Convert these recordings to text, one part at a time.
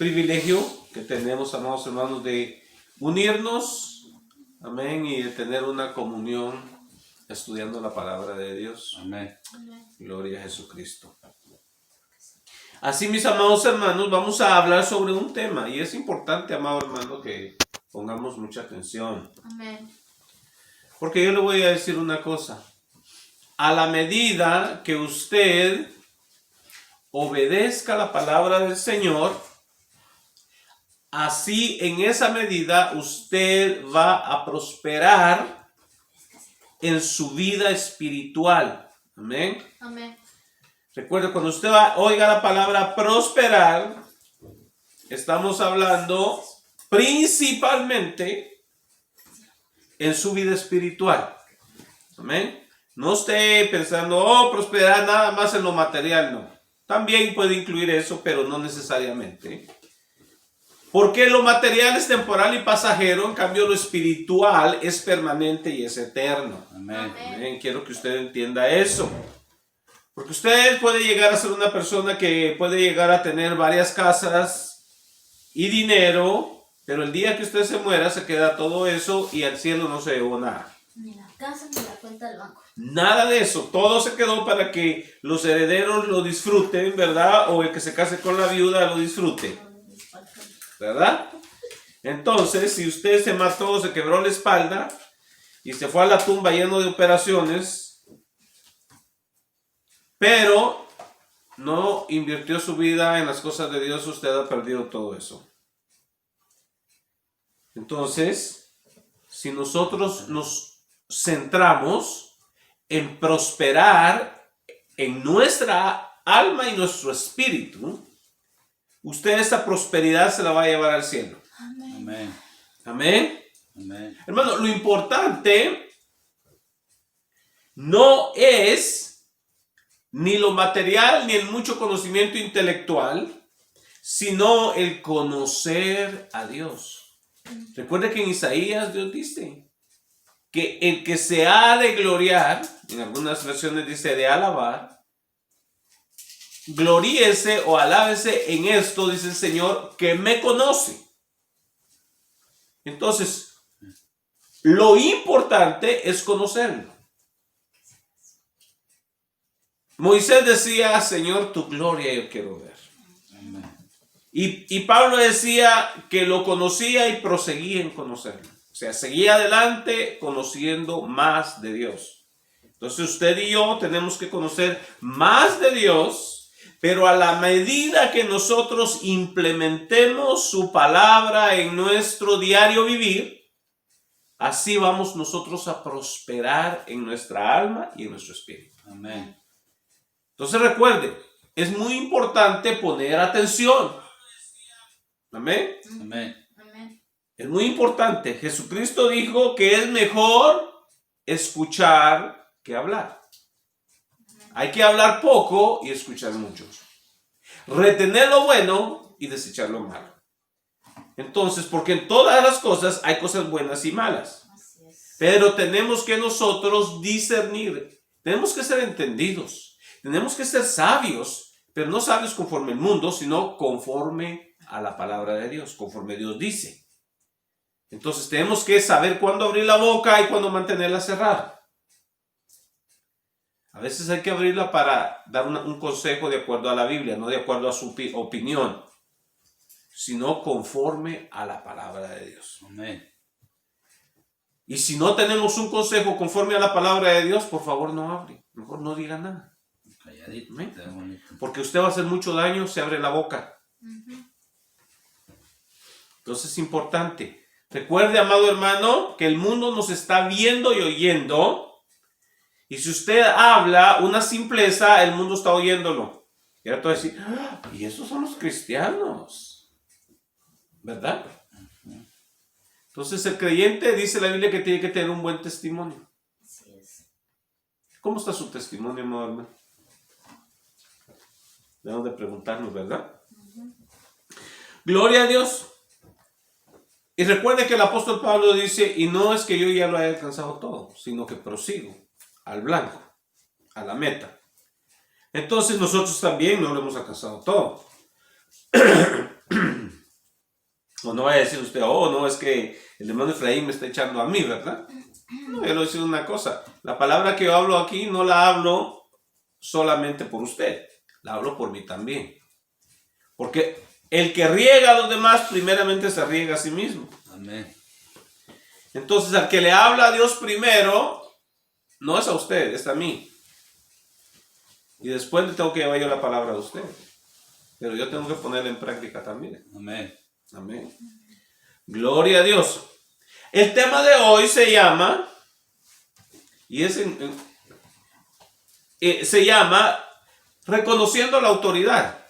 privilegio que tenemos, amados hermanos, de unirnos, amén, y de tener una comunión estudiando la palabra de Dios. Amén. Gloria a Jesucristo. Así, mis amados hermanos, vamos a hablar sobre un tema, y es importante, amado hermano, que pongamos mucha atención. Amén. Porque yo le voy a decir una cosa. A la medida que usted obedezca la palabra del Señor, así en esa medida usted va a prosperar en su vida espiritual. Amén. Amén. Recuerde, cuando usted oiga la palabra prosperar, estamos hablando principalmente en su vida espiritual. Amén. No esté pensando, prosperar nada más en lo material, no. También puede incluir eso, pero no necesariamente. Porque lo material es temporal y pasajero, en cambio lo espiritual es permanente y es eterno. Amén. Amén. Quiero que usted entienda eso. Porque usted puede llegar a ser una persona que puede llegar a tener varias casas y dinero, pero el día que usted se muera se queda todo eso y al cielo no se llevó nada. Ni la casa ni la cuenta del banco. Nada de eso, todo se quedó para que los herederos lo disfruten, ¿verdad? O el que se case con la viuda lo disfrute, ¿verdad? Entonces, si usted se mató, se quebró la espalda y se fue a la tumba lleno de operaciones, pero no invirtió su vida en las cosas de Dios, usted ha perdido todo eso. Entonces, si nosotros nos centramos en prosperar en nuestra alma y nuestro espíritu, usted esa prosperidad se la va a llevar al cielo. Amén. Amén. Amén. Amén. Hermano, lo importante no es ni lo material ni el mucho conocimiento intelectual, sino el conocer a Dios. Recuerde que en Isaías Dios dice que el que se ha de gloriar, en algunas versiones dice de alabar, gloríese o alábese en esto, dice el Señor, que me conoce. Entonces, lo importante es conocerlo. Moisés decía, Señor, tu gloria yo quiero ver. Amén. Y Pablo decía que lo conocía y proseguía en conocerlo. O sea, seguía adelante conociendo más de Dios. Entonces usted y yo tenemos que conocer más de Dios, pero a la medida que nosotros implementemos su palabra en nuestro diario vivir, así vamos nosotros a prosperar en nuestra alma y en nuestro espíritu. Amén. Entonces recuerde, es muy importante poner atención. Amén. Amén. Amén. Es muy importante. Jesucristo dijo que es mejor escuchar que hablar. Hay que hablar poco y escuchar mucho. Retener lo bueno y desechar lo malo. Entonces, porque en todas las cosas hay cosas buenas y malas. Así es. Pero tenemos que nosotros discernir. Tenemos que ser entendidos. Tenemos que ser sabios. Pero no sabios conforme el mundo, sino conforme a la palabra de Dios. Conforme Dios dice. Entonces tenemos que saber cuándo abrir la boca y cuándo mantenerla cerrada. A veces hay que abrirla para dar un consejo de acuerdo a la Biblia, no de acuerdo a su opinión, sino conforme a la palabra de Dios. Amén. Y si no tenemos un consejo conforme a la palabra de Dios, por favor no hable, mejor no diga nada. Calladito. Amén. Está bonito. Porque usted va a hacer mucho daño si abre la boca. Ujú. Entonces es importante. Recuerde, amado hermano, que el mundo nos está viendo y oyendo. Y si usted habla una simpleza, el mundo está oyéndolo. Y ahora te va a decir, y esos son los cristianos. ¿Verdad? Entonces el creyente dice la Biblia que tiene que tener un buen testimonio. Así es. ¿Cómo está su testimonio, amado hermano? Debemos de preguntarnos, ¿verdad? Gloria a Dios. Y recuerde que el apóstol Pablo dice, y no es que yo ya lo haya alcanzado todo, sino que prosigo al blanco, a la meta. Entonces nosotros también no lo hemos alcanzado todo. no vaya a decir usted, oh, no, es que el hermano Efraín me está echando a mí, ¿verdad? No, yo le voy a decir una cosa. La palabra que yo hablo aquí no la hablo solamente por usted, la hablo por mí también. Porque el que riega a los demás, primeramente se riega a sí mismo. Amén. Entonces, al que le habla a Dios primero, no es a usted, es a mí. Y después le tengo que llevar yo la palabra a usted. Pero yo tengo que ponerla en práctica también. Amén. Amén. Gloria a Dios. El tema de hoy se llama, se llama reconociendo la autoridad.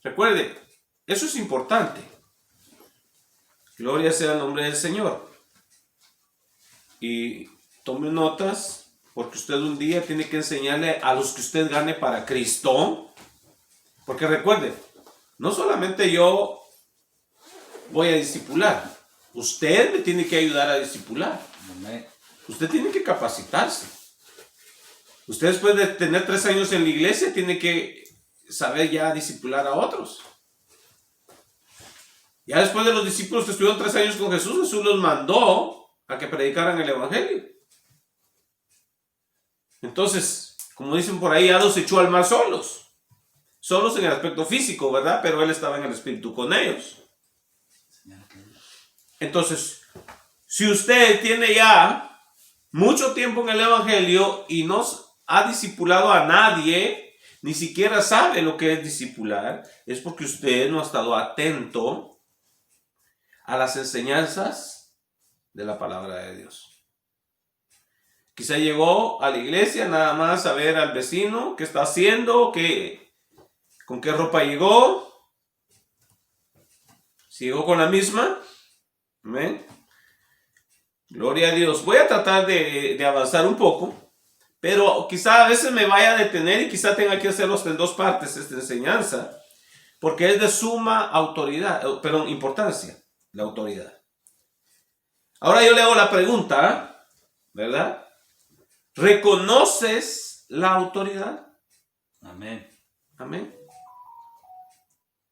Recuerde, eso es importante. Gloria sea el nombre del Señor. Y tome notas, porque usted un día tiene que enseñarle a los que usted gane para Cristo. Porque recuerde, no solamente yo voy a discipular, usted me tiene que ayudar a discipular. Amén. Usted tiene que capacitarse. Usted después de tener 3 años en la iglesia tiene que saber ya discipular a otros. Ya después de los discípulos que estuvieron 3 años con Jesús, Jesús los mandó a que predicaran el evangelio. Entonces, como dicen por ahí, ya los echó al mar solos. Solos en el aspecto físico, ¿verdad? Pero él estaba en el espíritu con ellos. Entonces, si usted tiene ya mucho tiempo en el evangelio y no ha discipulado a nadie, ni siquiera sabe lo que es discipular, es porque usted no ha estado atento a las enseñanzas de la palabra de Dios. Quizá llegó a la iglesia nada más a ver al vecino qué está haciendo, con qué ropa llegó, si llegó con la misma. Amén. Gloria a Dios. Voy a tratar de avanzar un poco, pero quizá a veces me vaya a detener y quizá tenga que hacerlo en 2 partes esta enseñanza, porque es de suma importancia, la autoridad. Ahora yo le hago la pregunta, ¿verdad? ¿Reconoces la autoridad? Amén. Amén.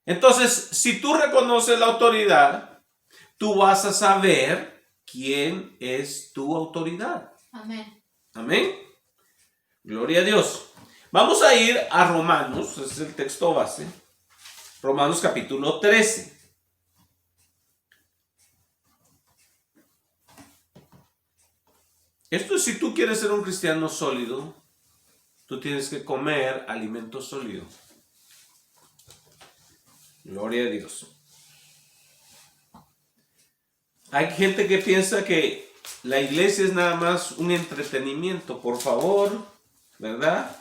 Entonces, si tú reconoces la autoridad, tú vas a saber quién es tu autoridad. Amén. Amén. Gloria a Dios. Vamos a ir a Romanos, ese es el texto base. Romanos capítulo 13. Esto es, si tú quieres ser un cristiano sólido, tú tienes que comer alimento sólido. Gloria a Dios. Hay gente que piensa que la iglesia es nada más un entretenimiento. Por favor, ¿verdad?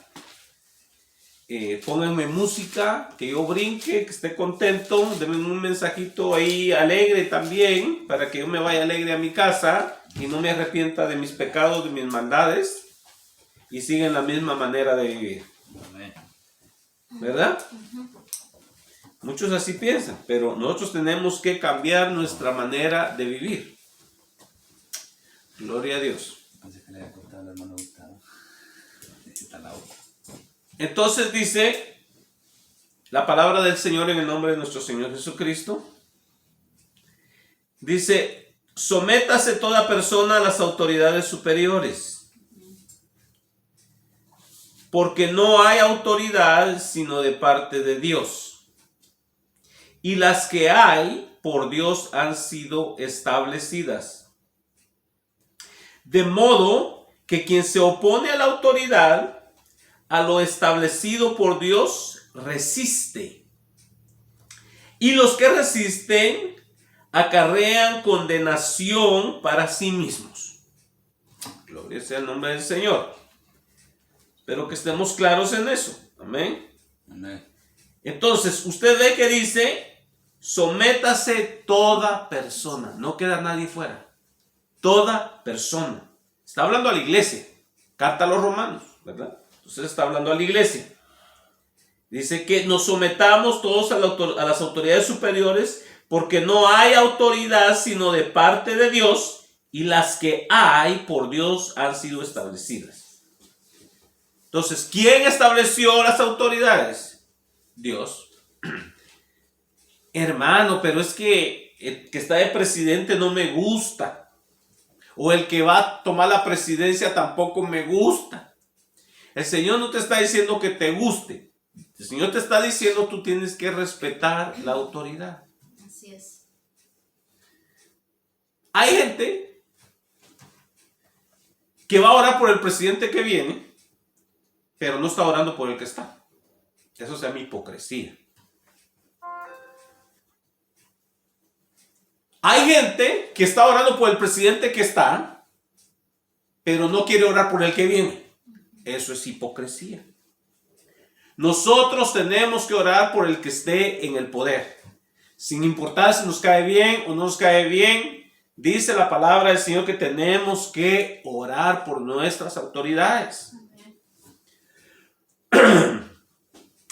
Pónganme música, que yo brinque, que esté contento. Denme un mensajito ahí alegre también, para que yo me vaya alegre a mi casa y no me arrepienta de mis pecados, de mis maldades, y siga en la misma manera de vivir. Amén. ¿Verdad? Muchos así piensan, pero nosotros tenemos que cambiar nuestra manera de vivir. Gloria a Dios. Pensé que le había contado al hermano Gustavo. Está la otra. Entonces dice la palabra del Señor en el nombre de nuestro Señor Jesucristo. Dice, sométase toda persona a las autoridades superiores, porque no hay autoridad sino de parte de Dios. Y las que hay por Dios han sido establecidas. De modo que quien se opone a la autoridad, a lo establecido por Dios, resiste. Y los que resisten acarrean condenación para sí mismos. Gloria sea el nombre del Señor. Espero que estemos claros en eso. Amén. Amén. Entonces, usted ve que dice, sométase toda persona. No queda nadie fuera. Toda persona. Está hablando a la iglesia. Carta a los romanos, ¿verdad? Entonces está hablando a la iglesia. Dice que nos sometamos todos a las autoridades superiores, porque no hay autoridad sino de parte de Dios, y las que hay por Dios han sido establecidas. Entonces, ¿quién estableció las autoridades? Dios. hermano, pero es que el que está de presidente no me gusta. O el que va a tomar la presidencia tampoco me gusta. El Señor no te está diciendo que te guste. El Señor te está diciendo tú tienes que respetar la autoridad. Así es. Hay gente que va a orar por el presidente que viene, pero no está orando por el que está. Eso se llama hipocresía. Hay gente que está orando por el presidente que está, pero no quiere orar por el que viene. Eso es hipocresía. Nosotros tenemos que orar por el que esté en el poder. Sin importar si nos cae bien o no nos cae bien, dice la palabra del Señor que tenemos que orar por nuestras autoridades.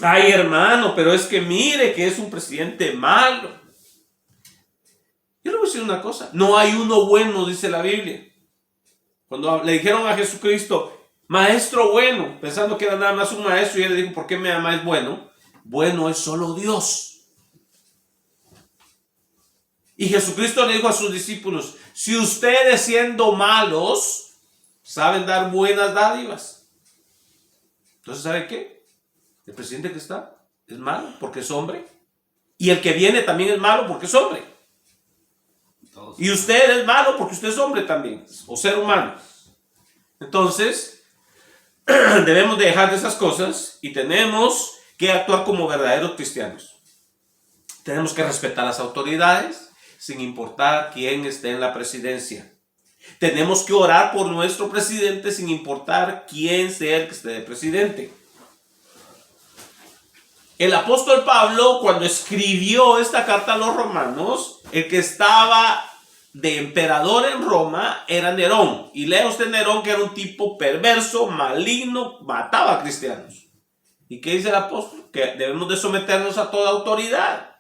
Ay, hermano, pero es que mire que es un presidente malo. Yo le voy a decir una cosa. No hay uno bueno, dice la Biblia. Cuando le dijeron a Jesucristo, maestro bueno, pensando que era nada más un maestro, y él le dijo, ¿por qué me llamáis bueno? Bueno es solo Dios. Y Jesucristo le dijo a sus discípulos, si ustedes siendo malos, saben dar buenas dádivas. Entonces, ¿sabe qué? El presidente que está es malo porque es hombre. Y el que viene también es malo porque es hombre. Y usted es malo porque usted es hombre también, o ser humano. Entonces, debemos de dejar de esas cosas y tenemos que actuar como verdaderos cristianos. Tenemos que respetar las autoridades sin importar quién esté en la presidencia. Tenemos que orar por nuestro presidente sin importar quién sea el que esté de presidente. El apóstol Pablo, cuando escribió esta carta a los romanos, el que estaba de emperador en Roma era Nerón. Y lea usted Nerón, que era un tipo perverso, maligno, mataba a cristianos. ¿Y qué dice el apóstol? Que debemos de someternos a toda autoridad.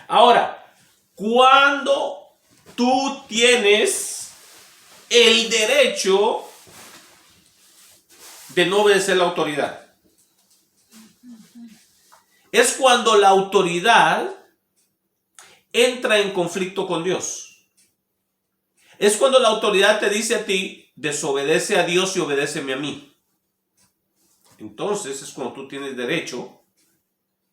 Ahora, cuando tú tienes el derecho de no obedecer la autoridad, es cuando la autoridad entra en conflicto con Dios. Es cuando la autoridad te dice a ti, desobedece a Dios y obedéceme a mí. Entonces es cuando tú tienes derecho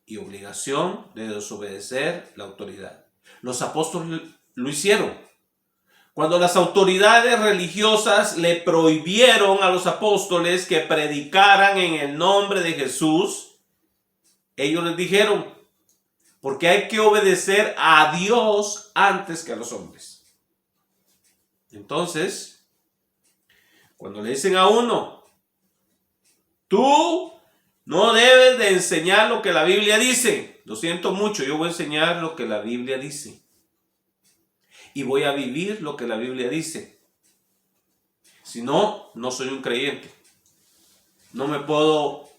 y obligación de desobedecer la autoridad. Los apóstoles lo hicieron. Cuando las autoridades religiosas le prohibieron a los apóstoles que predicaran en el nombre de Jesús, ellos les dijeron, porque hay que obedecer a Dios antes que a los hombres. Entonces, cuando le dicen a uno, tú no debes de enseñar lo que la Biblia dice. Lo siento mucho, yo voy a enseñar lo que la Biblia dice. Y voy a vivir lo que la Biblia dice. Si no, no soy un creyente. No me puedo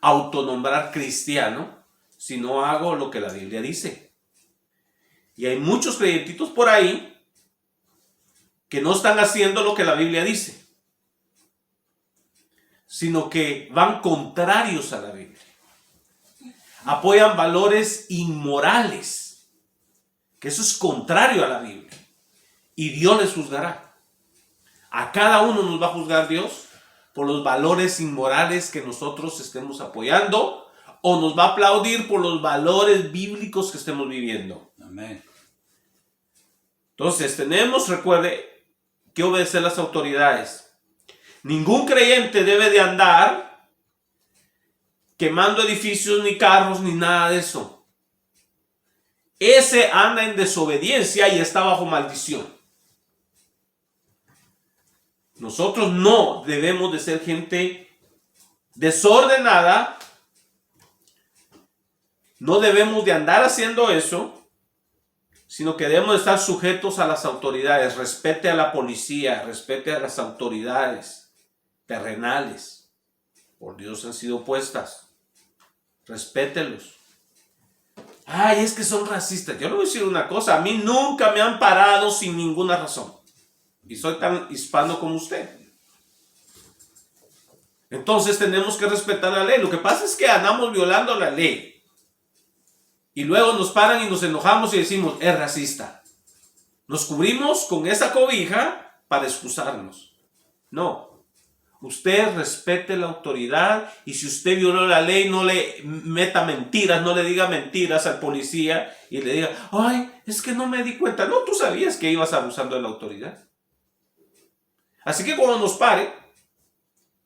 autonombrar cristiano si no hago lo que la Biblia dice. Y hay muchos creyentitos por ahí que no están haciendo lo que la Biblia dice, sino que van contrarios a la Biblia. Apoyan valores inmorales, que eso es contrario a la Biblia. Y Dios les juzgará. A cada uno nos va a juzgar Dios por los valores inmorales que nosotros estemos apoyando, o nos va a aplaudir por los valores bíblicos que estemos viviendo. Amén. Entonces tenemos, recuerde, que obedecer las autoridades. Ningún creyente debe de andar quemando edificios, ni carros, ni nada de eso. Ese anda en desobediencia y está bajo maldición. Nosotros no debemos de ser gente desordenada. No debemos de andar haciendo eso, sino que debemos de estar sujetos a las autoridades. Respete a la policía, respete a las autoridades terrenales. Por Dios han sido puestas. Respételos. Ay, es que son racistas. Yo le voy a decir una cosa. A mí nunca me han parado sin ninguna razón. Y soy tan hispano como usted. Entonces tenemos que respetar la ley. Lo que pasa es que andamos violando la ley. Y luego nos paran y nos enojamos y decimos, es racista. Nos cubrimos con esa cobija para excusarnos. No. Usted respete la autoridad y si usted violó la ley, no le meta mentiras, no le diga mentiras al policía y le diga, ay, es que no me di cuenta. No, tú sabías que ibas abusando de la autoridad. Así que cuando nos pare,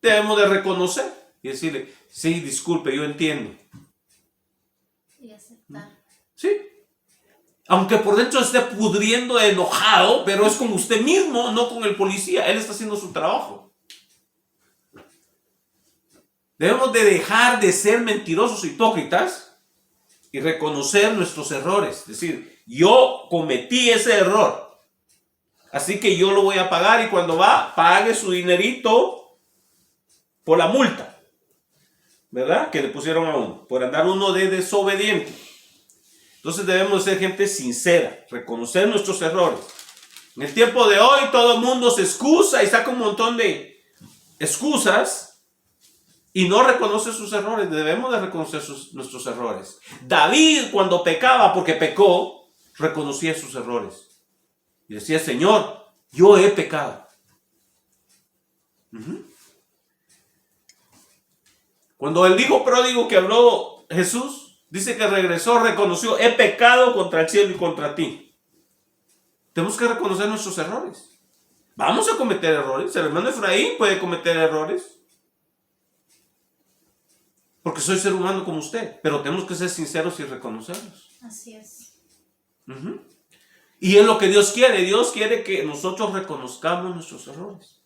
debemos de reconocer y decirle, sí, disculpe, yo entiendo. Y aceptar. Sí. Aunque por dentro esté pudriendo enojado, pero es con usted mismo, no con el policía. Él está haciendo su trabajo. Debemos de dejar de ser mentirosos, hipócritas y reconocer nuestros errores. Es decir, yo cometí ese error. Así que yo lo voy a pagar y cuando va, pague su dinerito por la multa. ¿Verdad? Que le pusieron a uno. Por andar uno de desobediente. Entonces debemos ser gente sincera, reconocer nuestros errores. En el tiempo de hoy todo el mundo se excusa y saca un montón de excusas y no reconoce sus errores. Debemos de reconocer nuestros errores. David cuando pecaba porque pecó, reconocía sus errores. Y decía, Señor, yo he pecado. Cuando el hijo pródigo que habló Jesús, dice que regresó, reconoció, he pecado contra el cielo y contra ti. Tenemos que reconocer nuestros errores. Vamos a cometer errores. El hermano Efraín puede cometer errores. Porque soy ser humano como usted. Pero tenemos que ser sinceros y reconocerlos. Así es. Y es lo que Dios quiere. Dios quiere que nosotros reconozcamos nuestros errores.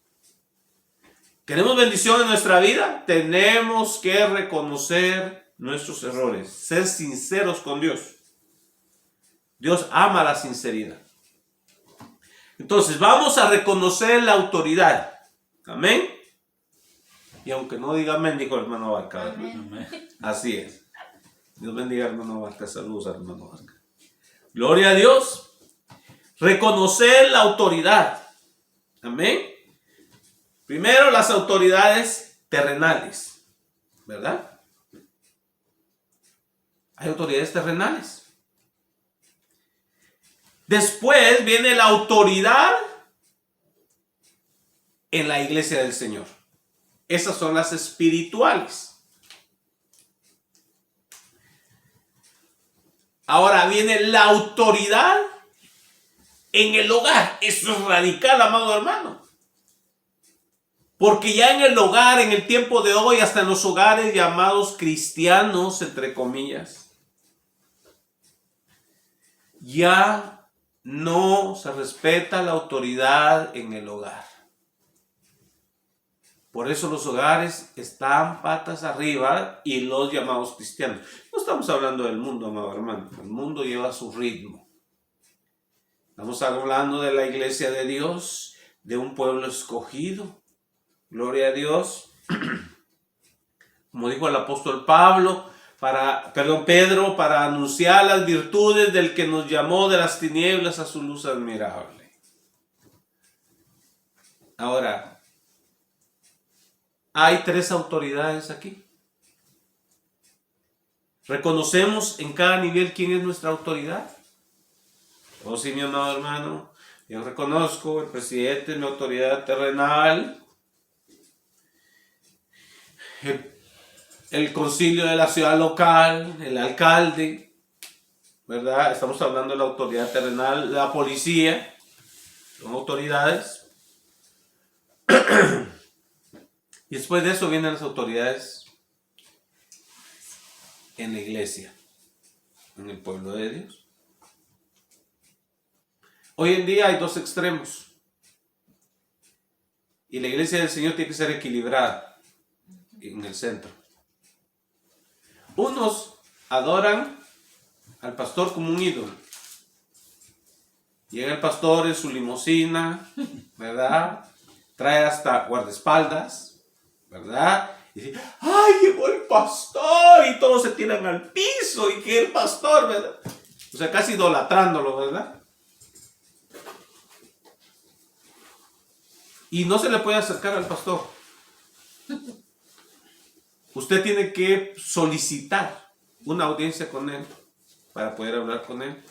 ¿Queremos bendición en nuestra vida? Tenemos que reconocer nuestros errores. Ser sinceros con Dios. Dios ama la sinceridad. Entonces, vamos a reconocer la autoridad. Amén. Y aunque no diga amén, dijo el hermano Barca. Amén. Así es. Dios bendiga al hermano Barca. Saludos al hermano Barca. Gloria a Dios. Reconocer la autoridad. Amén. Primero, las autoridades terrenales. ¿Verdad? Hay autoridades terrenales. Después viene la autoridad en la iglesia del Señor. Esas son las espirituales. Ahora viene la autoridad en el hogar. Eso es radical, amado hermano. Porque ya en el hogar, en el tiempo de hoy, hasta en los hogares llamados cristianos, entre comillas, ya no se respeta la autoridad en el hogar. Por eso los hogares están patas arriba y los llamados cristianos. No estamos hablando del mundo, amado hermano. El mundo lleva su ritmo. Estamos hablando de la iglesia de Dios, de un pueblo escogido. Gloria a Dios. Como dijo el apóstol Pedro, para anunciar las virtudes del que nos llamó de las tinieblas a su luz admirable. Ahora, hay tres autoridades aquí. ¿Reconocemos en cada nivel quién es nuestra autoridad? Oh, sí, mi amado hermano, yo reconozco el presidente es mi autoridad terrenal. El concilio de la ciudad local, el alcalde, ¿verdad? Estamos hablando de la autoridad terrenal, la policía, son autoridades. Y después de eso vienen las autoridades en la iglesia, en el pueblo de Dios. Hoy en día hay dos extremos. Y la iglesia del Señor tiene que ser equilibrada en el centro. Unos adoran al pastor como un ídolo. Llega el pastor en su limusina, ¿verdad? Trae hasta guardaespaldas, ¿verdad? Y dice, ¡ay, llegó el pastor! Y todos se tiran al piso y que el pastor, ¿verdad? O sea, casi idolatrándolo, ¿verdad? Y no se le puede acercar al pastor. Usted tiene que solicitar una audiencia con él para poder hablar con él.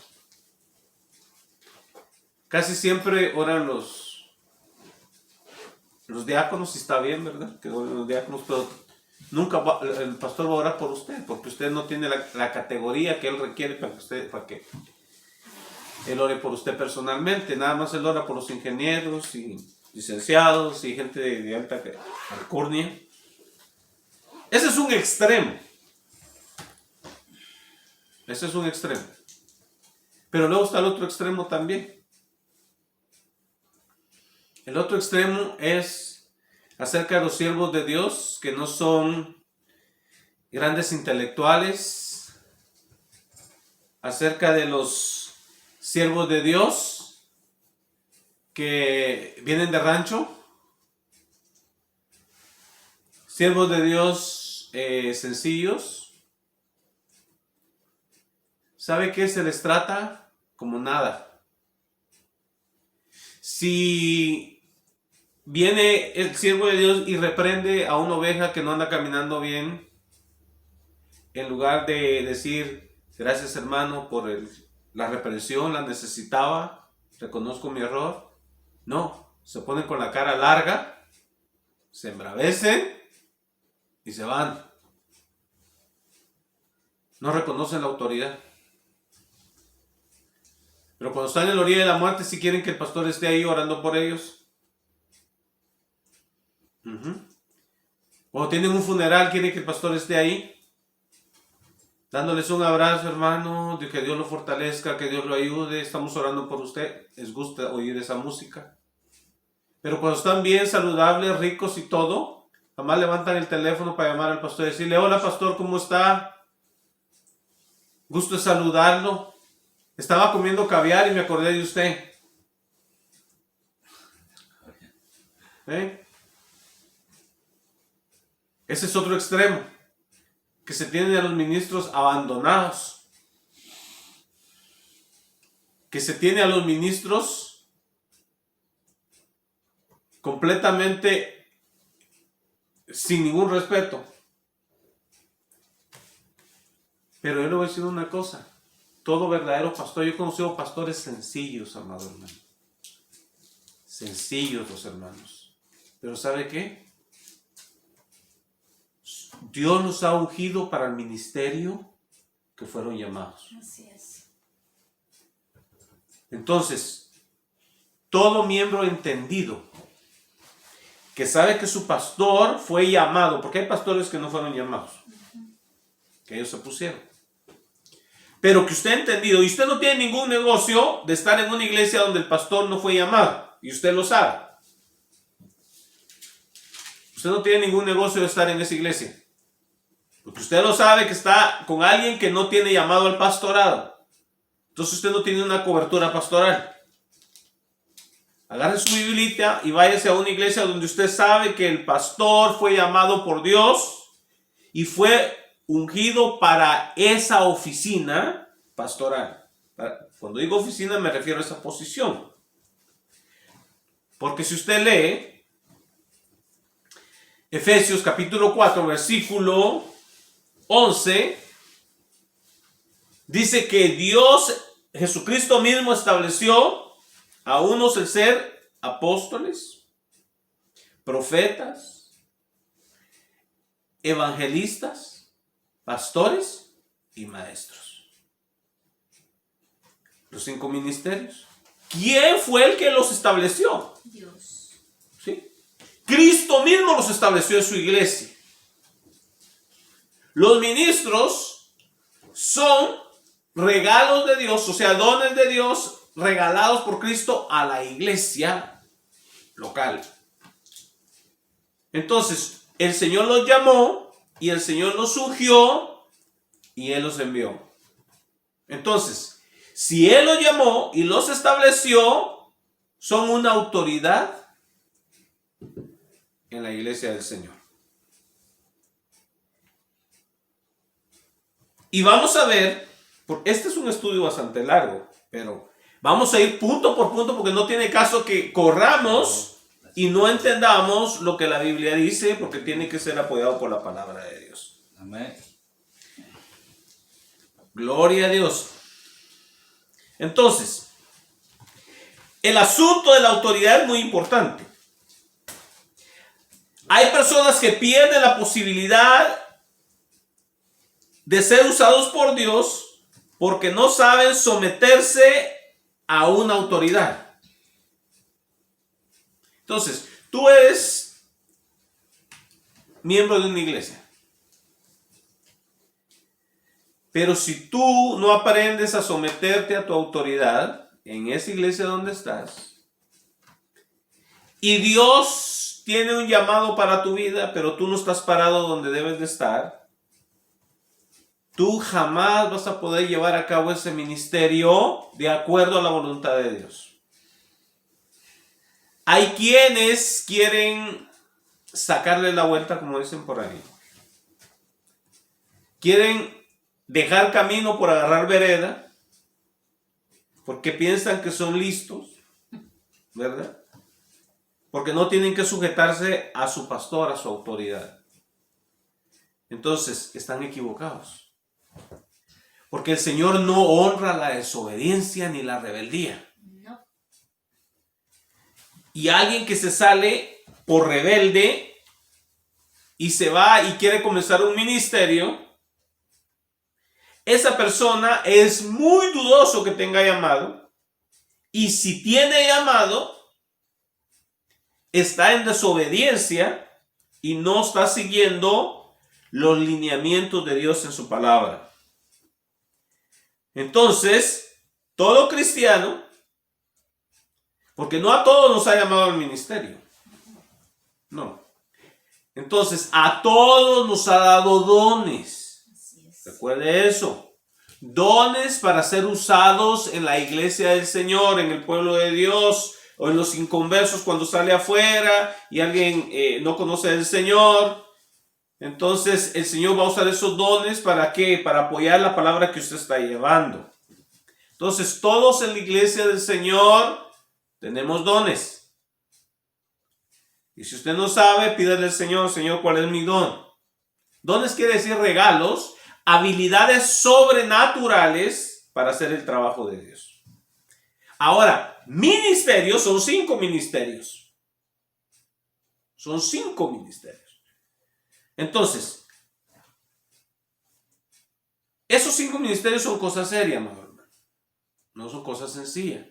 Casi siempre oran los diáconos, si está bien, ¿verdad? Que oren los diáconos, pero nunca el pastor va a orar por usted, porque usted no tiene la categoría que él requiere para que él ore por usted personalmente. Nada más él ora por los ingenieros y licenciados y gente de alta alcurnia. Ese es un extremo. Ese es un extremo. Pero luego está el otro extremo también. El otro extremo es acerca de los siervos de Dios que no son grandes intelectuales, acerca de los siervos de Dios que vienen de rancho, siervos de Dios sencillos. ¿Sabe qué? Se les trata como nada. Si viene el siervo de Dios y reprende a una oveja que no anda caminando bien, en lugar de decir, gracias hermano por la reprensión, la necesitaba, reconozco mi error, no, se ponen con la cara larga, se embravecen y se van. No reconocen la autoridad. Pero cuando están en la orilla de la muerte, si quieren que el pastor esté ahí orando por ellos. Cuando tienen un funeral, quieren que el pastor esté ahí, dándoles un abrazo, hermano, de que Dios lo fortalezca, que Dios lo ayude, estamos orando por usted. Les gusta oír esa música. Pero cuando están bien, saludables, ricos y todo, jamás levantan el teléfono para llamar al pastor y decirle, hola pastor, ¿cómo está? Gusto de saludarlo. Estaba comiendo caviar y me acordé de usted. ¿Eh? Ese es otro extremo, que se tienen a los ministros abandonados, que se tiene a los ministros completamente sin ningún respeto. Pero yo le voy a decir una cosa, todo verdadero pastor, yo he conocido pastores sencillos, amado hermano, sencillos los hermanos, pero ¿sabe qué? Dios nos ha ungido para el ministerio que fueron llamados. Así es. Entonces, todo miembro entendido que sabe que su pastor fue llamado, porque hay pastores que no fueron llamados, que ellos se pusieron. Pero que usted ha entendido, y usted no tiene ningún negocio de estar en una iglesia donde el pastor no fue llamado, y usted lo sabe. Usted no tiene ningún negocio de estar en esa iglesia. Porque usted lo sabe que está con alguien que no tiene llamado al pastorado. Entonces usted no tiene una cobertura pastoral. Agarre su biblita y váyase a una iglesia donde usted sabe que el pastor fue llamado por Dios y fue ungido para esa oficina pastoral. Cuando digo oficina me refiero a esa posición. Porque si usted lee Efesios capítulo 4, versículo 11, dice que Dios, Jesucristo mismo estableció a unos el ser apóstoles, profetas, evangelistas, pastores y maestros. Los 5 ministerios. ¿Quién fue el que los estableció? Dios. ¿Sí? Cristo mismo los estableció en su iglesia. Los ministros son regalos de Dios, o sea, dones de Dios regalados por Cristo a la iglesia local. Entonces, el Señor los llamó y el Señor los ungió y Él los envió. Entonces, si Él los llamó y los estableció, son una autoridad en la iglesia del Señor. Y vamos a ver, este es un estudio bastante largo, pero vamos a ir punto por punto porque no tiene caso que corramos y no entendamos lo que la Biblia dice, porque tiene que ser apoyado por la palabra de Dios. Amén. Gloria a Dios. Entonces, el asunto de la autoridad es muy importante. Hay personas que pierden la posibilidad de ser usados por Dios porque no saben someterse a una autoridad. Entonces, tú eres miembro de una iglesia. Pero si tú no aprendes a someterte a tu autoridad en esa iglesia donde estás, y Dios tiene un llamado para tu vida, pero tú no estás parado donde debes de estar, tú jamás vas a poder llevar a cabo ese ministerio de acuerdo a la voluntad de Dios. Hay quienes quieren sacarle la vuelta, como dicen por ahí. Quieren dejar camino por agarrar vereda, porque piensan que son listos, ¿verdad? Porque no tienen que sujetarse a su pastor, a su autoridad. Entonces, están equivocados. Porque el Señor no honra la desobediencia ni la rebeldía. No. Y alguien que se sale por rebelde y se va y quiere comenzar un ministerio, esa persona es muy dudoso que tenga llamado. Y si tiene llamado, está en desobediencia y no está siguiendo los lineamientos de Dios en su palabra. Entonces, todo cristiano, porque no a todos nos ha llamado al ministerio, no. Entonces, a todos nos ha dado dones. Así es. Recuerde eso. Dones para ser usados en la iglesia del Señor, en el pueblo de Dios, o en los inconversos cuando sale afuera y alguien no conoce al Señor. Entonces el Señor va a usar esos dones ¿para qué? Para apoyar la palabra que usted está llevando. Entonces todos en la iglesia del Señor tenemos dones. Y si usted no sabe, pídale al Señor, Señor, ¿cuál es mi don? Dones quiere decir regalos, habilidades sobrenaturales para hacer el trabajo de Dios. Ahora, ministerios son 5 ministerios. Son 5 ministerios. Entonces, esos 5 ministerios son cosas serias, hermano. No son cosas sencillas.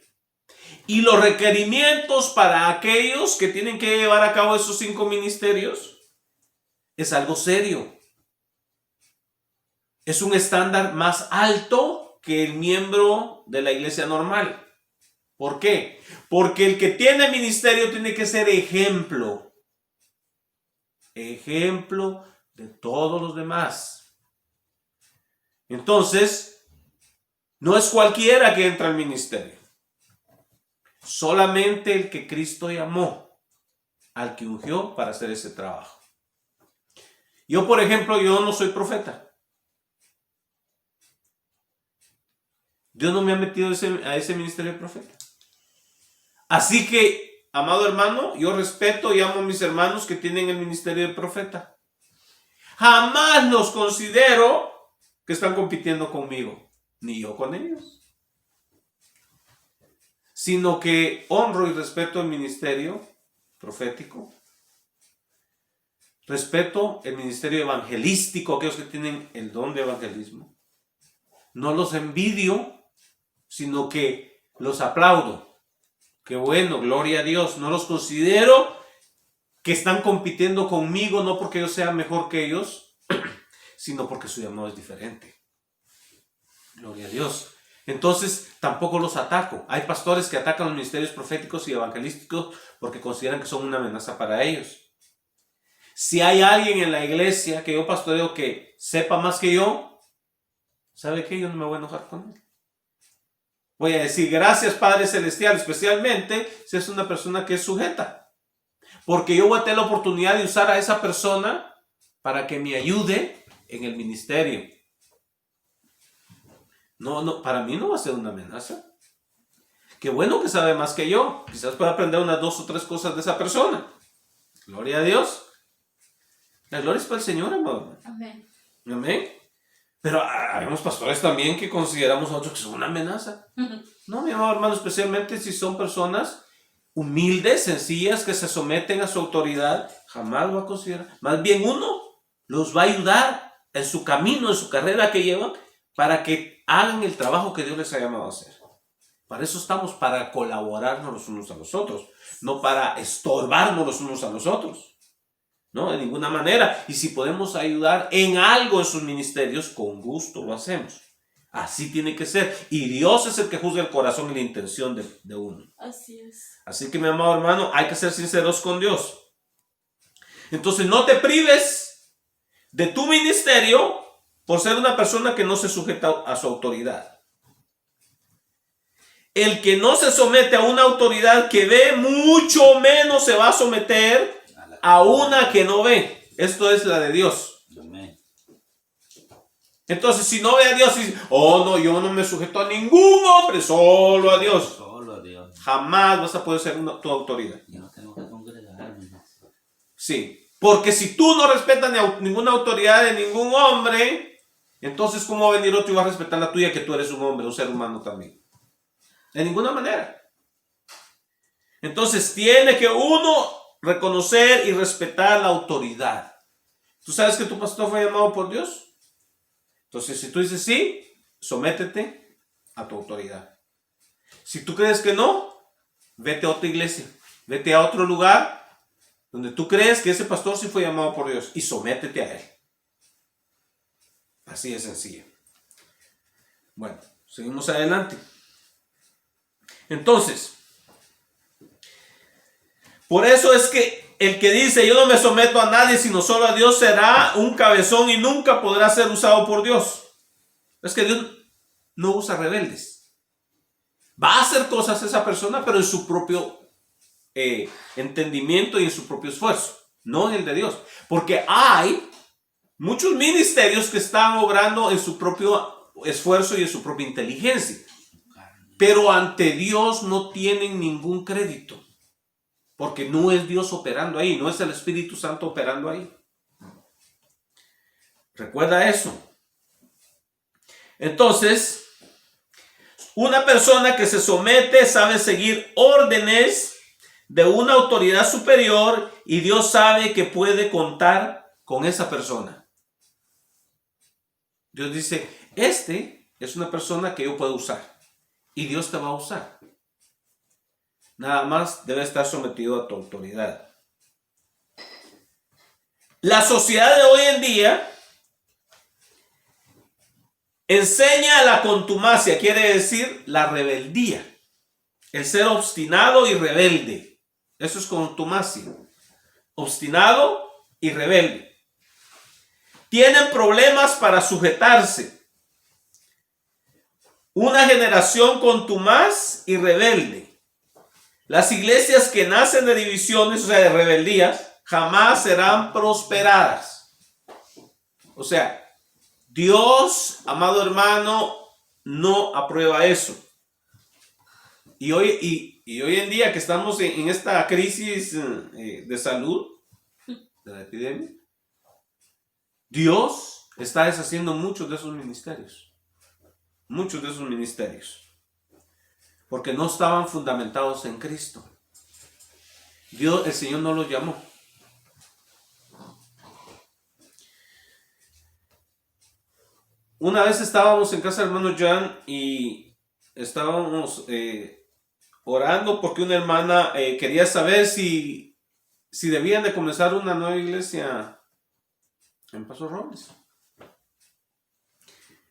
Y los requerimientos para aquellos que tienen que llevar a cabo esos 5 ministerios es algo serio. Es un estándar más alto que el miembro de la iglesia normal. ¿Por qué? Porque el que tiene ministerio tiene que ser ejemplo. Ejemplo de todos los demás. Entonces, no es cualquiera que entra al ministerio. Solamente el que Cristo llamó, al que ungió para hacer ese trabajo. Yo, por ejemplo, yo no soy profeta. Dios no me ha metido a ese ministerio de profeta. Así que, amado hermano, yo respeto y amo a mis hermanos que tienen el ministerio de profeta. Jamás los considero que están compitiendo conmigo, ni yo con ellos. Sino que honro y respeto el ministerio profético. Respeto el ministerio evangelístico, aquellos que tienen el don de evangelismo. No los envidio, sino que los aplaudo. Qué bueno, gloria a Dios. No los considero que están compitiendo conmigo, no porque yo sea mejor que ellos, sino porque su llamado es diferente. Gloria a Dios. Entonces, tampoco los ataco. Hay pastores que atacan los ministerios proféticos y evangelísticos porque consideran que son una amenaza para ellos. Si hay alguien en la iglesia que yo pastoreo que sepa más que yo, ¿sabe qué? Yo no me voy a enojar con él. Voy a decir gracias Padre Celestial, especialmente si es una persona que es sujeta. Porque yo voy a tener la oportunidad de usar a esa persona para que me ayude en el ministerio. No, para mí no va a ser una amenaza. Qué bueno que sabe más que yo. Quizás pueda aprender unas 2 o 3 cosas de esa persona. Gloria a Dios. La gloria es para el Señor, amado. Amén. Amén. Pero habemos pastores también que consideramos a otros que son una amenaza. No, mi amado hermano, especialmente si son personas humildes, sencillas, que se someten a su autoridad, jamás lo va a considerar. Más bien uno los va a ayudar en su camino, en su carrera que llevan, para que hagan el trabajo que Dios les ha llamado a hacer. Para eso estamos, para colaborarnos los unos a los otros, no para estorbarnos los unos a los otros. No, de ninguna manera. Y si podemos ayudar en algo en sus ministerios, con gusto lo hacemos. Así tiene que ser. Y Dios es el que juzga el corazón y la intención de uno. Así es. Así que, mi amado hermano, hay que ser sinceros con Dios. Entonces, no te prives de tu ministerio por ser una persona que no se sujeta a su autoridad. El que no se somete a una autoridad que ve, mucho menos se va a someter a una que no ve. Esto es la de Dios. Amén. Entonces, si no ve a Dios y dice, oh no, yo no me sujeto a ningún hombre, solo a Dios. Solo a Dios. Jamás vas a poder ser tu autoridad. Yo no tengo que congregarme. Sí, porque si tú no respetas ninguna autoridad de ningún hombre, entonces ¿cómo va a venir otro y va a respetar la tuya que tú eres un hombre, un ser humano también? De ninguna manera. Entonces tiene que uno reconocer y respetar la autoridad. ¿Tú sabes que tu pastor fue llamado por Dios? Entonces, si tú dices sí, sométete a tu autoridad. Si tú crees que no, vete a otra iglesia, vete a otro lugar donde tú crees que ese pastor sí fue llamado por Dios y sométete a él. Así de sencillo. Bueno, seguimos adelante. Entonces, por eso es que el que dice yo no me someto a nadie sino solo a Dios será un cabezón y nunca podrá ser usado por Dios. Es que Dios no usa rebeldes. Va a hacer cosas esa persona, pero en su propio entendimiento y en su propio esfuerzo, no en el de Dios. Porque hay muchos ministerios que están obrando en su propio esfuerzo y en su propia inteligencia. Pero ante Dios no tienen ningún crédito. Porque no es Dios operando ahí, no es el Espíritu Santo operando ahí. Recuerda eso. Entonces, una persona que se somete sabe seguir órdenes de una autoridad superior y Dios sabe que puede contar con esa persona. Dios dice, este es una persona que yo puedo usar y Dios te va a usar. Nada más debe estar sometido a tu autoridad. La sociedad de hoy en día enseña la contumacia, quiere decir la rebeldía. El ser obstinado y rebelde. Eso es contumacia. Obstinado y rebelde. Tienen problemas para sujetarse. Una generación contumaz y rebelde. Las iglesias que nacen de divisiones, o sea, de rebeldías, jamás serán prosperadas. O sea, Dios, amado hermano, no aprueba eso. Y hoy en día que estamos en esta crisis de salud, de la epidemia, Dios está deshaciendo muchos de esos ministerios. Muchos de esos ministerios. Porque no estaban fundamentados en Cristo. Dios, el Señor no los llamó. Una vez estábamos en casa del hermano Jan y estábamos orando porque una hermana quería saber si debían de comenzar una nueva iglesia en Paso Robles.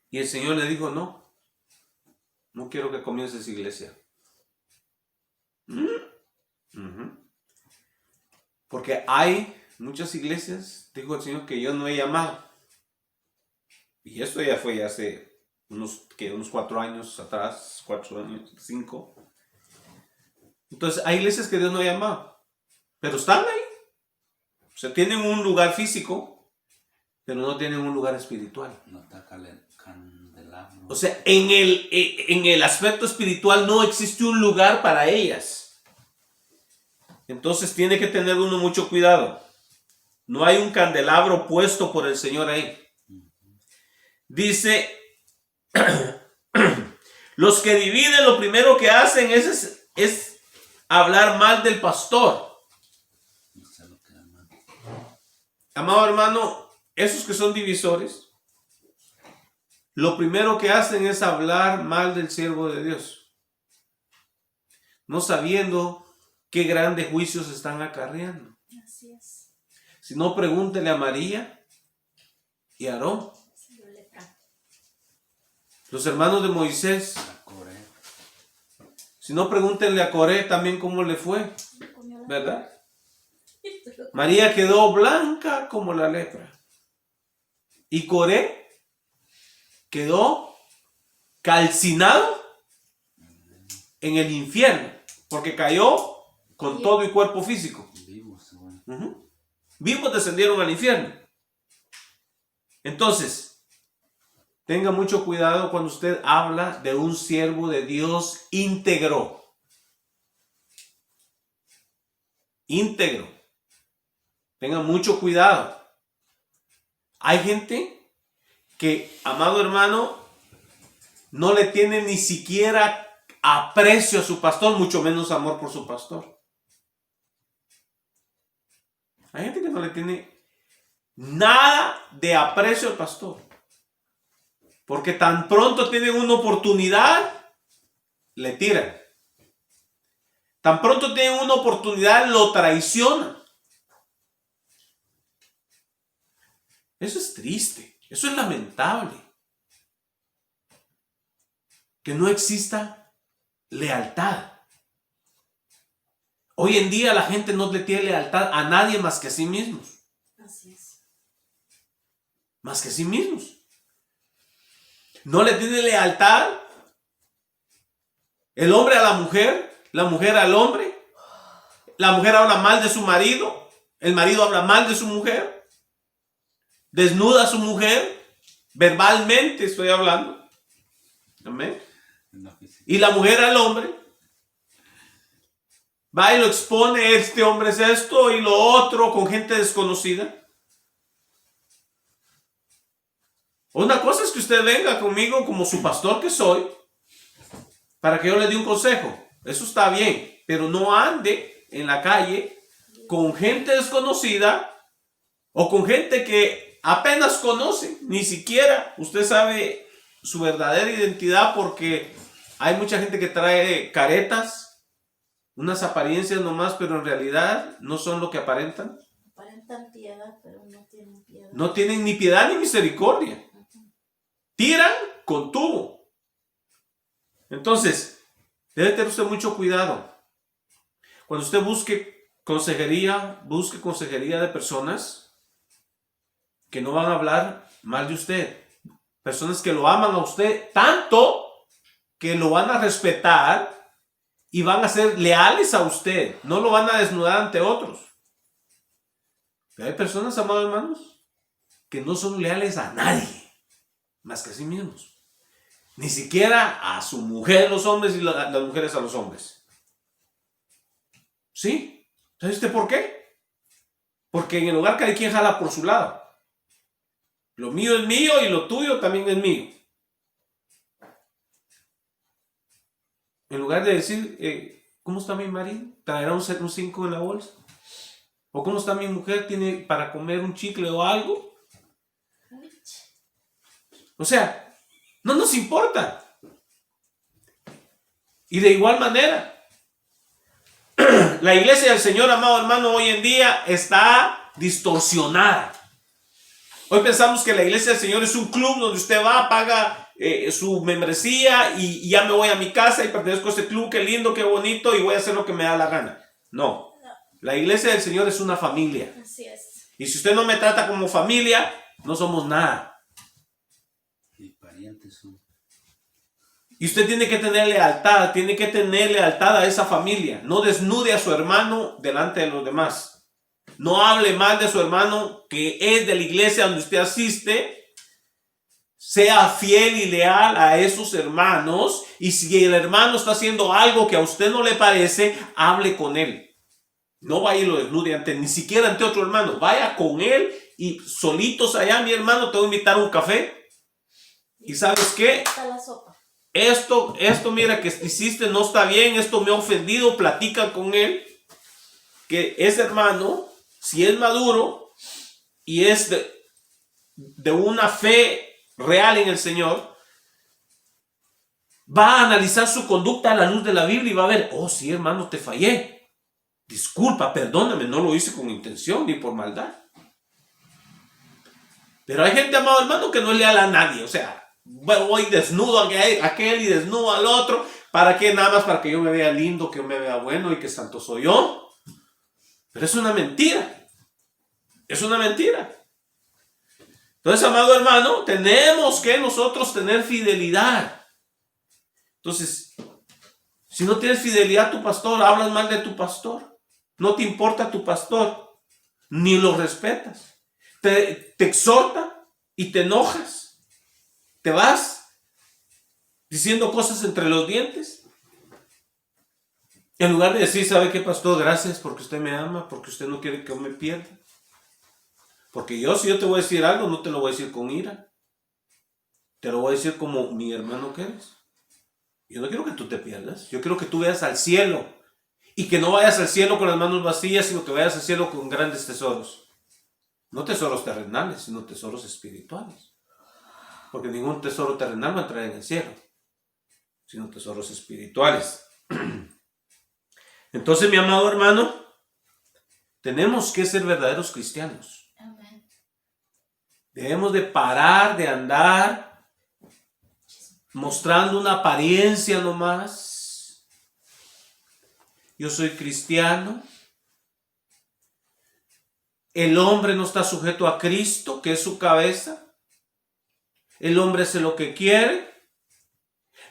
Y el Señor le dijo, no quiero que comiences iglesia. Porque hay muchas iglesias, dijo el Señor, que yo no he llamado. Y esto ya fue hace unos 4 años atrás, 4 años, 5. Entonces hay iglesias que Dios no ha llamado, pero están ahí. O sea, tienen un lugar físico, pero no tienen un lugar espiritual. No está candelabro. O sea, en el aspecto espiritual no existe un lugar para ellas. Entonces tiene que tener uno mucho cuidado. No hay un candelabro puesto por el Señor ahí. Dice, los que dividen lo primero que hacen es hablar mal del pastor. No sé lo que aman. Amado hermano, esos que son divisores, lo primero que hacen es hablar mal del siervo de Dios, no sabiendo qué grandes juicios están acarreando. Así es. Si no, pregúntele a María y a Aarón, Salió lepra. los hermanos de Moisés. La Corea. Si no, pregúntenle a Coré también cómo le fue, Le comió la ¿verdad? lepra. María quedó blanca como la lepra. Y Coré quedó calcinado en el infierno, porque cayó con todo y cuerpo físico. Vivos, bueno. Vivos descendieron al infierno. Entonces, tenga mucho cuidado cuando usted habla de un siervo de Dios íntegro. Íntegro. Tenga mucho cuidado. Hay gente que, amado hermano, no le tiene ni siquiera aprecio a su pastor, mucho menos amor por su pastor. Hay gente que no le tiene nada de aprecio al pastor, porque tan pronto tienen una oportunidad, le tiran. Tan pronto tienen una oportunidad, lo traicionan. Eso es triste, eso es lamentable. Que no exista lealtad. Hoy en día la gente no le tiene lealtad a nadie más que a sí mismos. Así es. Más que a sí mismos. No le tiene lealtad el hombre a la mujer al hombre. La mujer habla mal de su marido, el marido habla mal de su mujer, desnuda a su mujer, verbalmente estoy hablando. Amén. Y la mujer al hombre va y lo expone, este hombre es esto y lo otro, con gente desconocida. Una cosa es que usted venga conmigo como su pastor que soy, para que yo le dé un consejo. Eso está bien, pero no ande en la calle con gente desconocida o con gente que apenas conoce, ni siquiera usted sabe su verdadera identidad, porque hay mucha gente que trae caretas, unas apariencias nomás, pero en realidad no son lo que aparentan. Aparentan piedad, pero no tienen piedad. No tienen ni piedad ni misericordia. Tiran con tubo. Entonces, debe tener usted mucho cuidado. Cuando usted busque consejería de personas que no van a hablar mal de usted. Personas que lo aman a usted tanto que lo van a respetar y van a ser leales a usted. No lo van a desnudar ante otros. Pero hay personas, amados hermanos, que no son leales a nadie más que a sí mismos. Ni siquiera a su mujer los hombres y las mujeres a los hombres. ¿Sí? ¿Sabe usted por qué? Porque en el hogar cada quien jala por su lado. Lo mío es mío y lo tuyo también es mío. En lugar de decir, ¿cómo está mi marido? ¿Traerá un 5 en la bolsa? ¿O cómo está mi mujer? ¿Tiene para comer un chicle o algo? O sea, no nos importa. Y de igual manera, la iglesia del Señor, amado hermano, hoy en día está distorsionada. Hoy pensamos que la iglesia del Señor es un club donde usted va, paga su membresía y ya me voy a mi casa y pertenezco a ese club, qué lindo, qué bonito, y voy a hacer lo que me da la gana. No, la iglesia del Señor es una familia. Así es. Y si usted no me trata como familia, no somos nada. Y parientes son. Y usted tiene que tener lealtad a esa familia. No desnude a su hermano delante de los demás. No hable mal de su hermano que es de la iglesia donde usted asiste. Sea fiel y leal a esos hermanos. Y si el hermano está haciendo algo que a usted no le parece, hable con él. No vaya y lo desnude ni siquiera ante otro hermano. Vaya con él y solitos allá, mi hermano, te voy a invitar a un café. ¿Y sabes qué? Está la sopa. Esto, mira, que hiciste no está bien, esto me ha ofendido, platica con él, que ese hermano, si es maduro y es de una fe real en el Señor, va a analizar su conducta a la luz de la Biblia y va a ver, oh sí, hermano, te fallé, disculpa, perdóname, no lo hice con intención ni por maldad. Pero hay gente, amado hermano, que no es leal a nadie, o sea, voy desnudo a aquel y desnudo al otro. ¿Para qué? Nada más para que yo me vea lindo, que yo me vea bueno y que santo soy yo. Pero es una mentira. Es una mentira. Entonces, amado hermano, tenemos que nosotros tener fidelidad. Entonces, si no tienes fidelidad a tu pastor, hablas mal de tu pastor. No te importa tu pastor, ni lo respetas. Te exhorta y te enojas. Te vas diciendo cosas entre los dientes. En lugar de decir, ¿sabe qué, pastor? Gracias porque usted me ama, porque usted no quiere que yo me pierda. Porque si yo te voy a decir algo, no te lo voy a decir con ira. Te lo voy a decir como mi hermano que eres. Yo no quiero que tú te pierdas. Yo quiero que tú veas al cielo. Y que no vayas al cielo con las manos vacías, sino que vayas al cielo con grandes tesoros. No tesoros terrenales, sino tesoros espirituales. Porque ningún tesoro terrenal va a entrar en el cielo, sino tesoros espirituales. Entonces, mi amado hermano, tenemos que ser verdaderos cristianos. Amén. Debemos de parar de andar mostrando una apariencia nomás. Yo soy cristiano. El hombre no está sujeto a Cristo, que es su cabeza. El hombre hace lo que quiere.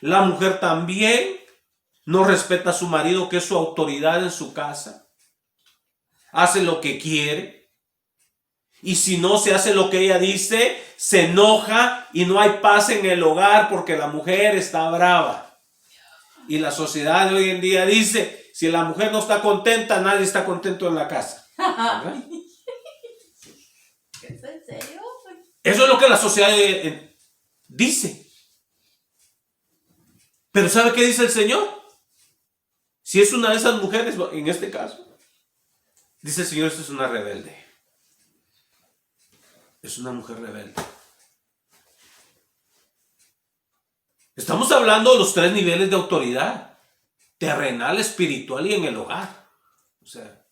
La mujer también no respeta a su marido, que es su autoridad en su casa. Hace lo que quiere. Y si no se hace lo que ella dice, se enoja y no hay paz en el hogar porque la mujer está brava. Y la sociedad de hoy en día dice, si la mujer no está contenta, nadie está contento en la casa. ¿Verdad? ¿Es en serio? Eso es lo que la sociedad dice. Pero ¿sabe qué dice el Señor? Si es una de esas mujeres, en este caso, dice el Señor, esto es una rebelde. Es una mujer rebelde. Estamos hablando de los 3 niveles de autoridad: terrenal, espiritual y en el hogar. O sea,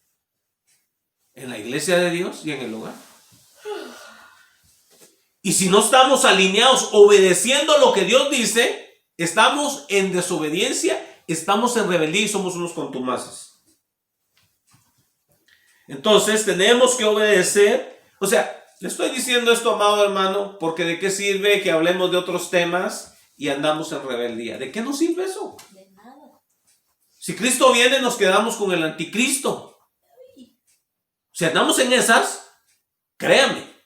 en la iglesia de Dios y en el hogar. Y si no estamos alineados, obedeciendo lo que Dios dice, estamos en desobediencia, estamos en rebeldía y somos unos contumaces. Entonces tenemos que obedecer. O sea, le estoy diciendo esto, amado hermano, porque ¿de qué sirve que hablemos de otros temas y andamos en rebeldía? ¿De qué nos sirve eso? De nada. Si Cristo viene, nos quedamos con el anticristo. Si andamos en esas, créame,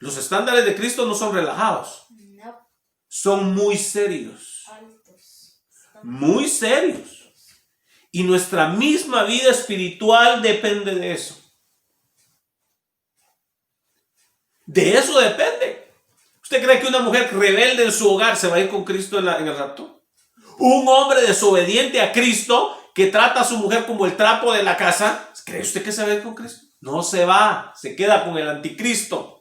los estándares de Cristo no son relajados. No. Son muy serios. Altos. Muy serios. Y nuestra misma vida espiritual depende de eso. De eso depende. ¿Usted cree que una mujer rebelde en su hogar se va a ir con Cristo en el rapto? Un hombre desobediente a Cristo que trata a su mujer como el trapo de la casa, ¿cree usted que se va a ir con Cristo? No se va, se queda con el anticristo.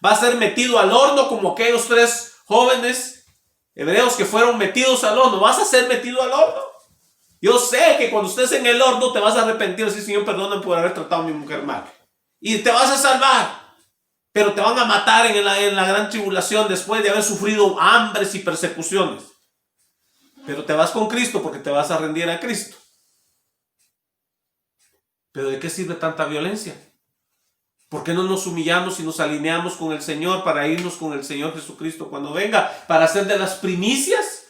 Va a ser metido al horno como aquellos 3 jóvenes hebreos que fueron metidos al horno. ¿Vas a ser metido al horno? Yo sé que cuando estés en el horno te vas a arrepentir y decir, Señor, perdóname por haber tratado a mi mujer mal. Y te vas a salvar. Pero te van a matar en la gran tribulación después de haber sufrido hambres y persecuciones. Pero te vas con Cristo porque te vas a rendir a Cristo. ¿Pero de qué sirve tanta violencia? ¿Por qué no nos humillamos y nos alineamos con el Señor para irnos con el Señor Jesucristo cuando venga? Para ser de las primicias.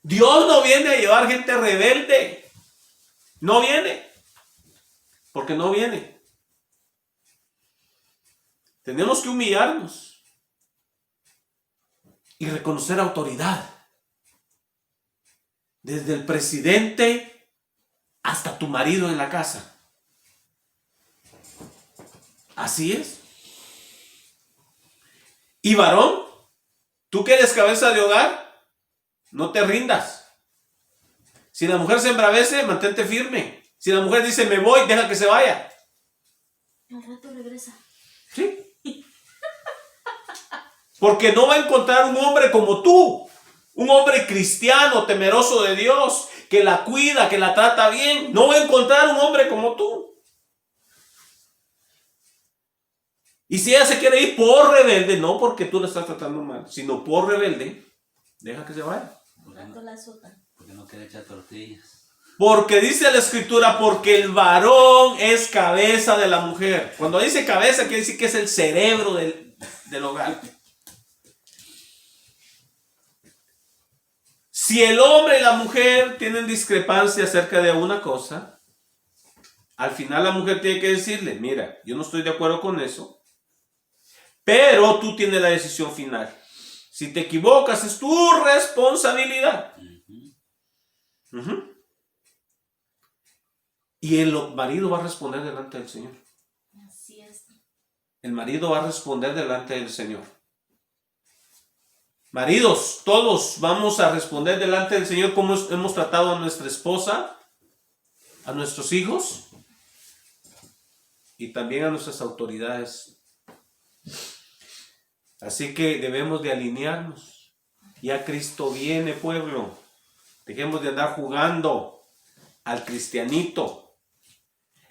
Dios no viene a llevar gente rebelde. No viene. Porque no viene. Tenemos que humillarnos y reconocer autoridad. Desde el presidente hasta tu marido en la casa. Así es. Y varón, tú que eres cabeza de hogar, no te rindas. Si la mujer se embravece, mantente firme. Si la mujer dice me voy, deja que se vaya. Al rato regresa. ¿Sí? Porque no va a encontrar un hombre como tú. Un hombre cristiano, temeroso de Dios, que la cuida, que la trata bien. No va a encontrar un hombre como tú. Y si ella se quiere ir por rebelde, no porque tú la estás tratando mal, sino por rebelde, deja que se vaya. Al rato la azotan. Porque no quiere echar tortillas. Porque dice la escritura, porque el varón es cabeza de la mujer. Cuando dice cabeza, quiere decir que es el cerebro del hogar. Si el hombre y la mujer tienen discrepancia acerca de una cosa, al final la mujer tiene que decirle, mira, yo no estoy de acuerdo con eso, pero tú tienes la decisión final. Si te equivocas, es tu responsabilidad. Y el marido va a responder delante del Señor. Así es. El marido va a responder delante del Señor. Maridos, todos vamos a responder delante del Señor cómo hemos tratado a nuestra esposa, a nuestros hijos y también a nuestras autoridades. Así que debemos de alinearnos. Ya Cristo viene, pueblo. Dejemos de andar jugando al cristianito.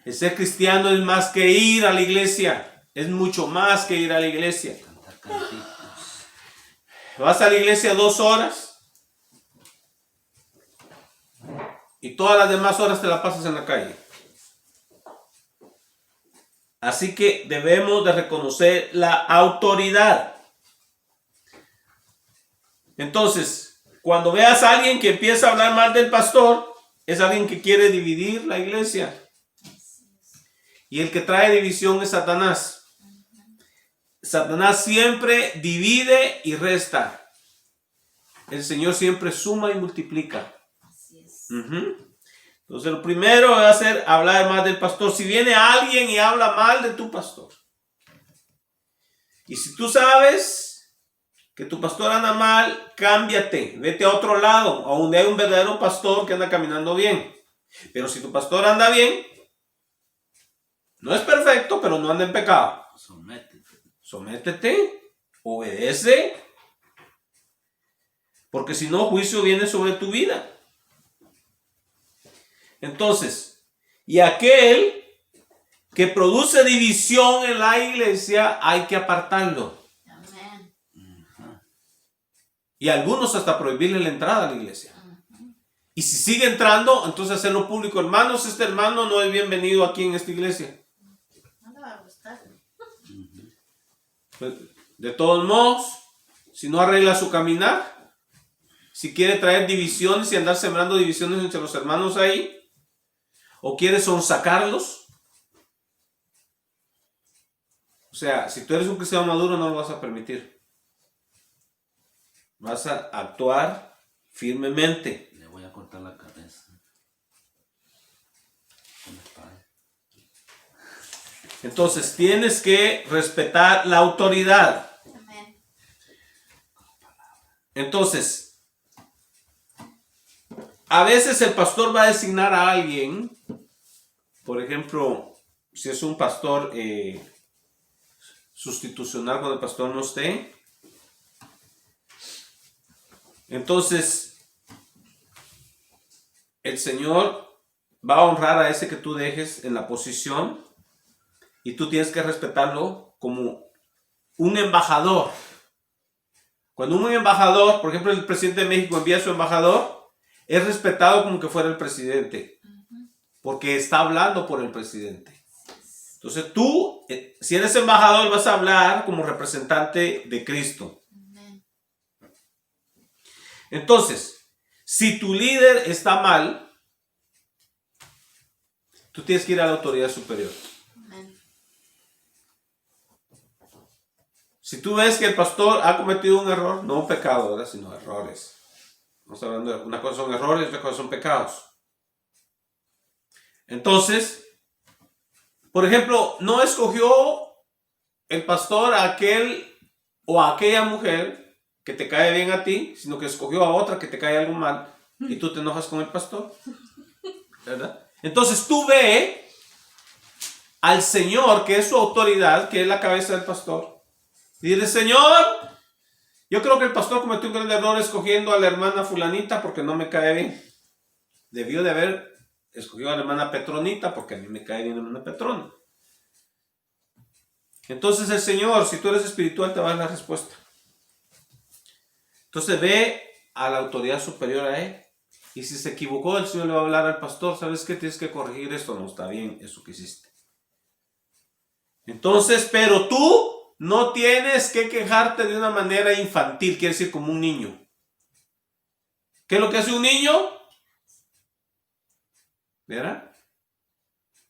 El ser cristiano es más que ir a la iglesia. Es mucho más que ir a la iglesia. Cantar cantitos. Vas a la iglesia 2 horas y todas las demás horas te la pasas en la calle. Así que debemos de reconocer la autoridad. Entonces, cuando veas a alguien que empieza a hablar mal del pastor, es alguien que quiere dividir la iglesia. Y el que trae división es Satanás. Satanás siempre divide y resta. El Señor siempre suma y multiplica. Así es. Entonces lo primero va a ser hablar mal del pastor. Si viene alguien y habla mal de tu pastor, y si tú sabes que tu pastor anda mal, cámbiate, vete a otro lado, a donde hay un verdadero pastor que anda caminando bien. Pero si tu pastor anda bien, no es perfecto, pero no anda en pecado. Sométete, obedece, porque si no, juicio viene sobre tu vida. Entonces, y aquel que produce división en la iglesia, hay que apartarlo. Amén. Y a algunos hasta prohibirle la entrada a la iglesia. Y si sigue entrando, entonces hacerlo público. Hermanos, este hermano no es bienvenido aquí en esta iglesia. No le va a gustar. Pues, de todos modos, si no arregla su caminar, si quiere traer divisiones y andar sembrando divisiones entre los hermanos ahí, o quiere sonsacarlos, o sea, si tú eres un cristiano maduro no lo vas a permitir. Vas a actuar firmemente. Le voy a cortar la cabeza. Con la espada. Entonces tienes que respetar la autoridad. Amén. Entonces, a veces el pastor va a designar a alguien, por ejemplo, si es un pastor sustitucional cuando el pastor no esté, entonces el Señor va a honrar a ese que tú dejes en la posición y tú tienes que respetarlo como un embajador. Cuando un embajador, por ejemplo, el presidente de México envía a su embajador, es respetado como que fuera el presidente, porque está hablando por el presidente. Entonces tú, si eres embajador, vas a hablar como representante de Cristo. Amén. Entonces, si tu líder está mal, tú tienes que ir a la autoridad superior. Amén. Si tú ves que el pastor ha cometido un error, no un pecado, ¿verdad? Sino errores. Estamos hablando de una cosa son errores y otra cosa son pecados. Entonces, por ejemplo, no escogió el pastor a aquel o a aquella mujer que te cae bien a ti, sino que escogió a otra que te cae algo mal y tú te enojas con el pastor, ¿verdad? Entonces tú ve al Señor, que es su autoridad, que es la cabeza del pastor, y dile: Señor, yo creo que el pastor cometió un gran error escogiendo a la hermana fulanita porque no me cae bien. Debió de haber escogido a la hermana Petronita porque a mí me cae bien la hermana Petrona. Entonces el Señor, si tú eres espiritual, te va a dar la respuesta. Entonces ve a la autoridad superior a él. Y si se equivocó, el Señor le va a hablar al pastor: ¿sabes qué? Tienes que corregir esto, no está bien eso que hiciste. Entonces, pero tú no tienes que quejarte de una manera infantil, quiere decir como un niño. ¿Qué es lo que hace un niño? ¿Verdad?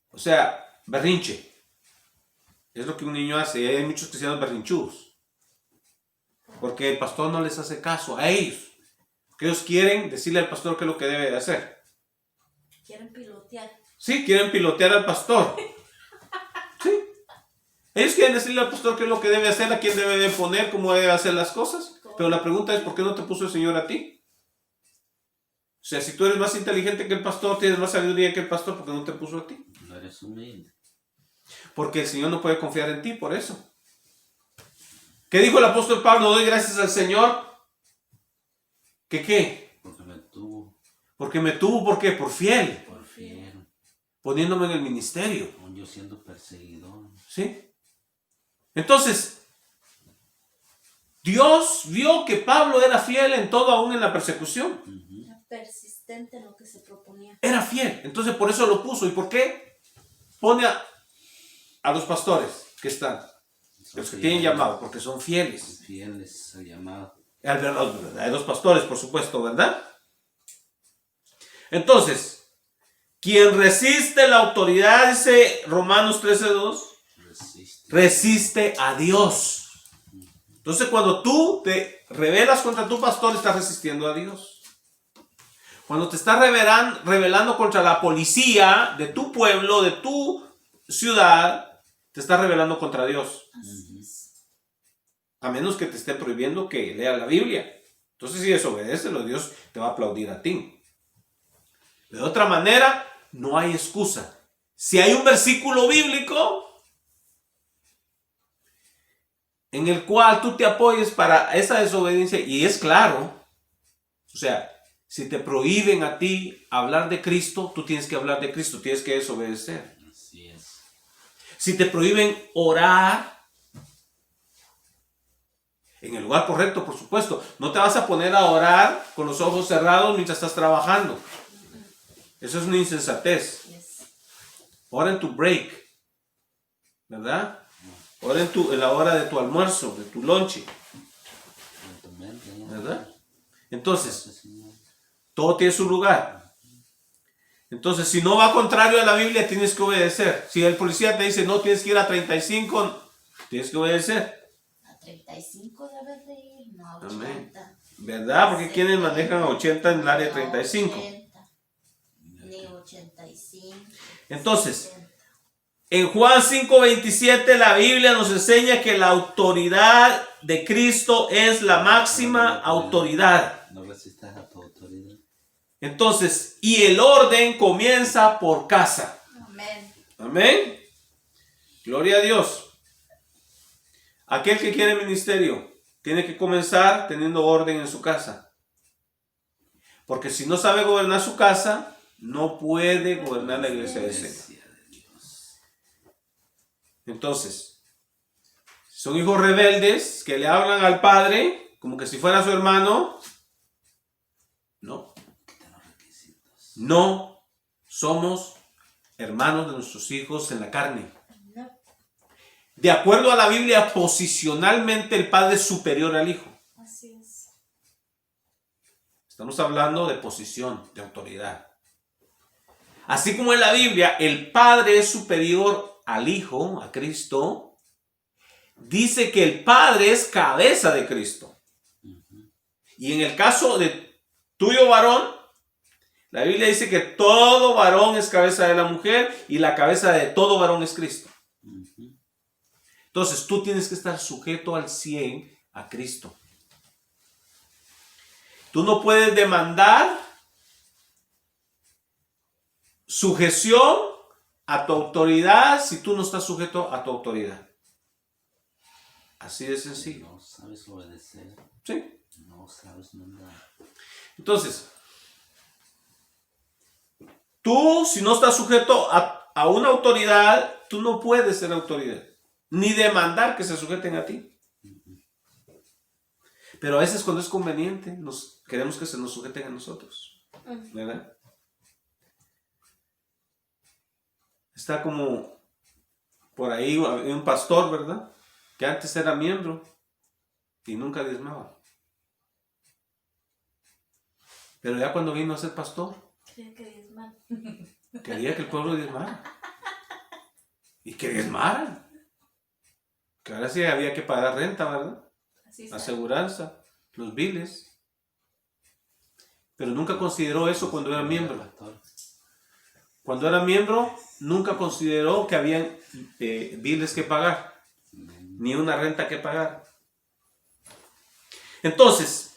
O sea, berrinche. Es lo que un niño hace. Y hay muchos cristianos berrinchudos. Porque el pastor no les hace caso a ellos. Porque ellos quieren decirle al pastor qué es lo que debe de hacer. Quieren pilotear. Sí, quieren pilotear al pastor. Sí. Ellos quieren decirle al pastor qué es lo que debe hacer, a quién debe de poner, cómo debe hacer las cosas. Pero la pregunta es: ¿por qué no te puso el Señor a ti? O sea, si tú eres más inteligente que el pastor, tienes más sabiduría que el pastor, ¿por qué no te puso a ti? No eres humilde. Porque el Señor no puede confiar en ti, por eso. ¿Qué dijo el apóstol Pablo? Doy gracias al Señor. ¿Que qué? Porque me tuvo Porque me tuvo, ¿por qué? Por fiel. por fiel. Poniéndome en el ministerio. Aún yo siendo perseguidor. ¿Sí? Entonces, Dios vio que Pablo era fiel en todo, aún en la persecución. Era persistente en lo que se proponía. Era fiel. Entonces, por eso lo puso. ¿Y por qué? Pone a los pastores que están, los que tienen llamado, porque son fieles. Fieles al llamado. Hay dos pastores, por supuesto, ¿verdad? Entonces, quien resiste la autoridad, dice Romanos 13:2, resiste a Dios. Entonces, cuando tú te rebelas contra tu pastor, estás resistiendo a Dios. Cuando te estás rebelando contra la policía de tu pueblo, de tu ciudad, te estás rebelando contra Dios. Así es. A menos que te esté prohibiendo que leas la Biblia. Entonces, si desobedeces, Dios te va a aplaudir a ti. De otra manera, no hay excusa. Si hay un versículo bíblico en el cual tú te apoyes para esa desobediencia, y es claro, o sea, si te prohíben a ti hablar de Cristo, tú tienes que hablar de Cristo, tienes que desobedecer. Así es. Si te prohíben orar, en el lugar correcto, por supuesto, no te vas a poner a orar con los ojos cerrados mientras estás trabajando. Eso es una insensatez. Yes. Ora en tu break, ¿verdad? Ora en la hora de tu almuerzo, de tu lonche, En tu mente, ¿verdad? Entonces, Señor. todo tiene su lugar. Entonces, si no va contrario a la Biblia, tienes que obedecer. Si el policía te dice: no, tienes que ir a 35, tienes que obedecer. A 35 debes de ir, no a Amén. 80. ¿Verdad? Porque quienes manejan a 80 en el área No 35. 80, ni 85. Entonces, 70. en Juan 5:27 la Biblia nos enseña que la autoridad de Cristo es la máxima autoridad. No resistas a tu autoridad. Entonces, y el orden comienza por casa. Amén. Amén. Gloria a Dios. Aquel que quiere ministerio tiene que comenzar teniendo orden en su casa. Porque si no sabe gobernar su casa, no puede gobernar la iglesia del Señor. Iglesia de Dios. Entonces, son hijos rebeldes que le hablan al padre como que si fuera su hermano. No, Quita los requisitos. no somos hermanos de nuestros hijos en la carne. No. De acuerdo a la Biblia, posicionalmente el padre es superior al hijo. Así es. Estamos hablando de posición, de autoridad. Así como en la Biblia el padre es superior al hijo, a Cristo, dice que el padre es cabeza de Cristo. Y en el caso de tuyo varón, la Biblia dice que todo varón es cabeza de la mujer y la cabeza de todo varón es Cristo. Entonces tú tienes que estar sujeto al 100 a Cristo. Tú no puedes demandar sujeción a tu autoridad si tú no estás sujeto a tu autoridad. Así de sencillo. No sabes obedecer. Sí. No sabes mandar. Entonces, tú si no estás sujeto a una autoridad, tú no puedes ser autoridad. Ni demandar que se sujeten a ti. Pero a veces cuando es conveniente, queremos que se nos sujeten a nosotros. ¿Verdad? Está como por ahí un pastor, ¿verdad? Que antes era miembro y nunca diezmaba. Pero ya cuando vino a ser pastor, quería que el pueblo diezmara. Y que diezmaran. Que ahora sí había que pagar renta, ¿verdad? Aseguranza, los biles. Pero nunca consideró eso cuando era miembro. Cuando era miembro, nunca consideró que habían biles que pagar, ni una renta que pagar. Entonces,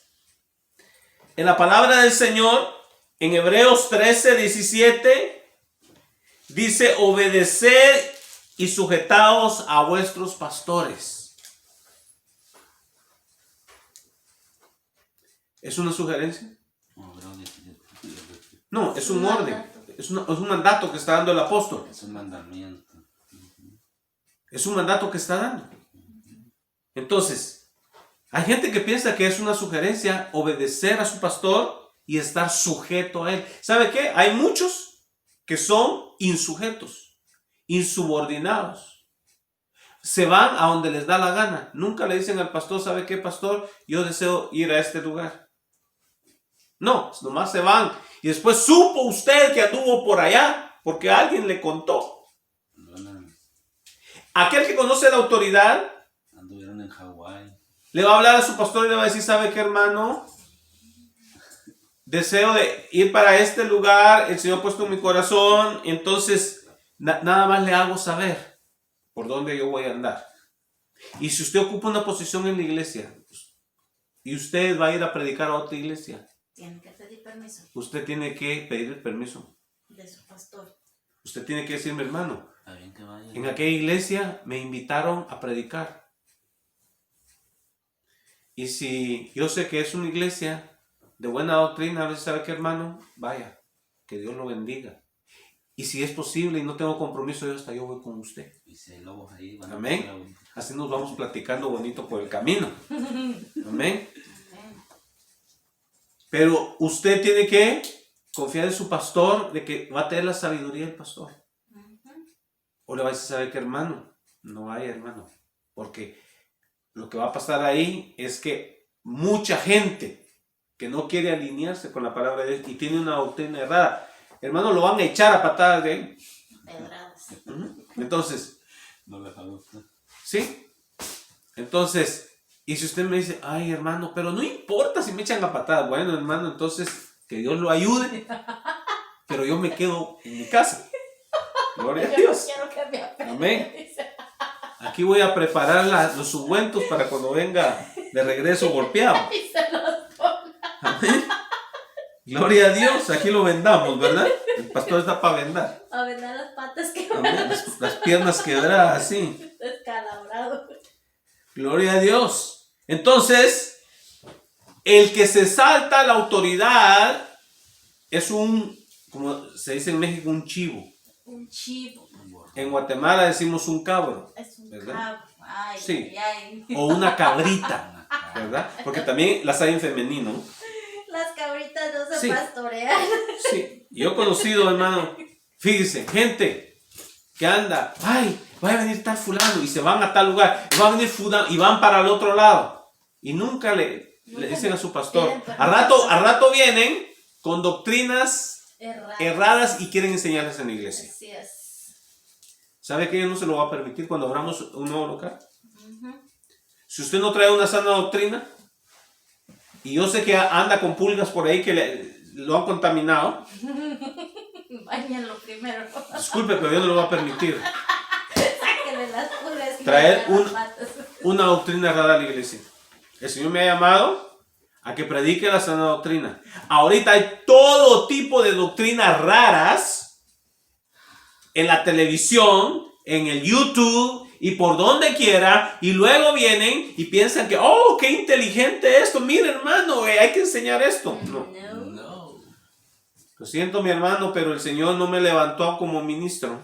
en la palabra del Señor, en Hebreos 13:17, dice: obedeced y sujetaos a vuestros pastores. ¿Es una sugerencia? No, es un orden. Es un mandato que está dando el apóstol. Es un mandamiento. Es un mandato que está dando. Entonces, hay gente que piensa que es una sugerencia obedecer a su pastor y estar sujeto a él. ¿Sabe qué? Hay muchos que son insujetos, insubordinados. Se van a donde les da la gana. Nunca le dicen al pastor: ¿sabe qué, pastor? Yo deseo ir a este lugar. No, nomás se van. Y después supo usted que anduvo por allá porque alguien le contó. Aquel que conoce la autoridad Anduvieron en Hawái. le va a hablar a su pastor y le va a decir: ¿sabe qué, hermano? Deseo de ir para este lugar, el Señor ha puesto en mi corazón, entonces nada más le hago saber por dónde yo voy a andar. Y si usted ocupa una posición en la iglesia y usted va a ir a predicar a otra iglesia, Tiene que pedir permiso usted tiene que pedir el permiso. de su pastor. Usted tiene que decirme: hermano, Está bien que vaya. en aquella iglesia me invitaron a predicar. Y si yo sé que es una iglesia de buena doctrina, a veces, ¿sabe qué, hermano? Vaya, que Dios lo bendiga. Y si es posible y no tengo compromiso, yo voy con usted. Y si hay lobos ahí, van Amén. a Así nos vamos platicando bonito por el camino. Amén. Pero usted tiene que confiar en su pastor de que va a tener la sabiduría del pastor. O le va a decir: ¿sabe qué, hermano? No vaya, hermano. Porque lo que va a pasar ahí es que mucha gente que no quiere alinearse con la palabra de Dios y tiene una doctrina errada, hermano, lo van a echar a patadas de ahí. Pedradas. Entonces, No les gusta. ¿sí? Entonces, y si usted me dice: ay, hermano, pero no importa si me echan a patadas. Bueno, hermano, entonces que Dios lo ayude, pero yo me quedo en mi casa. Gloria a Dios. Yo no quiero que me apene. Amén. Aquí voy a preparar los ungüentos para cuando venga de regreso golpeado. Y se los pone. Amén. Gloria a Dios. Aquí lo vendamos, ¿verdad? El pastor está para vendar. A vender las patas que Amén. Las piernas quebradas, así. descalabrado. Gloria a Dios. Entonces, el que se salta la autoridad es como se dice en México, un chivo. Un chivo. En Guatemala decimos un cabro. Es un ¿verdad? cabro. Ay, Sí. ay, ay. O una cabrita, ¿verdad? Porque también las hay en femenino. Las cabritas no se Sí. pastorean. Sí. Yo he conocido, hermano, fíjese, gente que anda: ay, va a venir tal fulano, y se van a tal lugar, y va a venir fulano, y van para el otro lado. Y nunca le dicen a su pastor. A rato vienen con doctrinas erradas y quieren enseñarles en la iglesia. Así es. ¿Sabe que Dios no se lo va a permitir cuando abramos un nuevo local? Si usted no trae una sana doctrina, y yo sé que anda con pulgas por ahí que lo han contaminado, Báñenlo primero. disculpe, pero Dios no lo va a permitir Sáquenle las pulgas y traer las patas. una doctrina errada a la iglesia. El Señor me ha llamado a que predique la sana doctrina. Ahorita hay todo tipo de doctrinas raras en la televisión, en el YouTube y por donde quiera. Y luego vienen y piensan que, oh, qué inteligente esto. Mira, hermano, hay que enseñar esto. No. No. Lo siento, mi hermano, pero el Señor no me levantó como ministro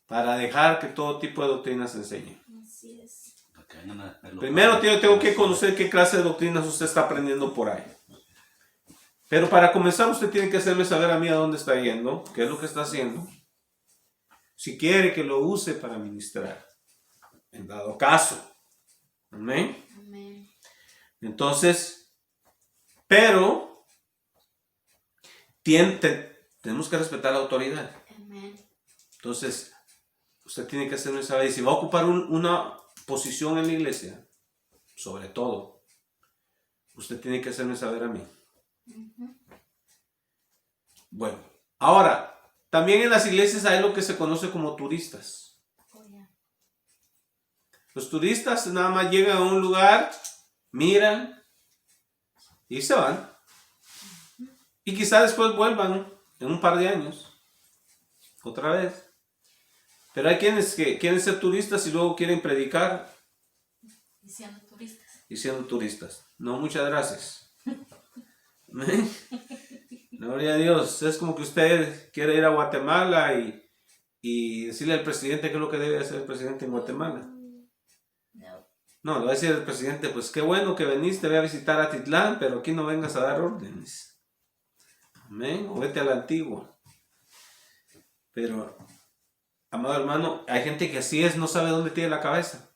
para dejar que todo tipo de doctrinas se enseñe. Así es. Para que vengan a verlo. Primero tengo que conocer qué clase de doctrinas usted está aprendiendo por ahí. Pero para comenzar usted tiene que hacerme saber a mí a dónde está yendo, qué es lo que está haciendo. Si quiere que lo use para ministrar. En dado caso. Amén. Amén. Entonces, pero tenemos que respetar la autoridad. Amén. Entonces, usted tiene que hacerme saber. Y si va a ocupar una posición en la iglesia, sobre todo, usted tiene que hacerme saber a mí. Bueno, ahora, también en las iglesias hay lo que se conoce como turistas. Oh, yeah. Los turistas nada más llegan a un lugar, miran y se van. Y quizás después vuelvan en un par de años, otra vez. Pero hay quienes que quieren ser turistas y luego quieren predicar Y siendo turistas. y siendo turistas. No, muchas gracias. Amén. Gloria a Dios. Es como que usted quiere ir a Guatemala y decirle al presidente qué es lo que debe hacer el presidente en Guatemala. No. No, le va a decir al presidente, pues qué bueno que veniste, ve a visitar a Titlán, pero aquí no vengas a dar órdenes. Amén. O vete a la antigua. Pero, amado hermano, hay gente que así es, no sabe dónde tiene la cabeza.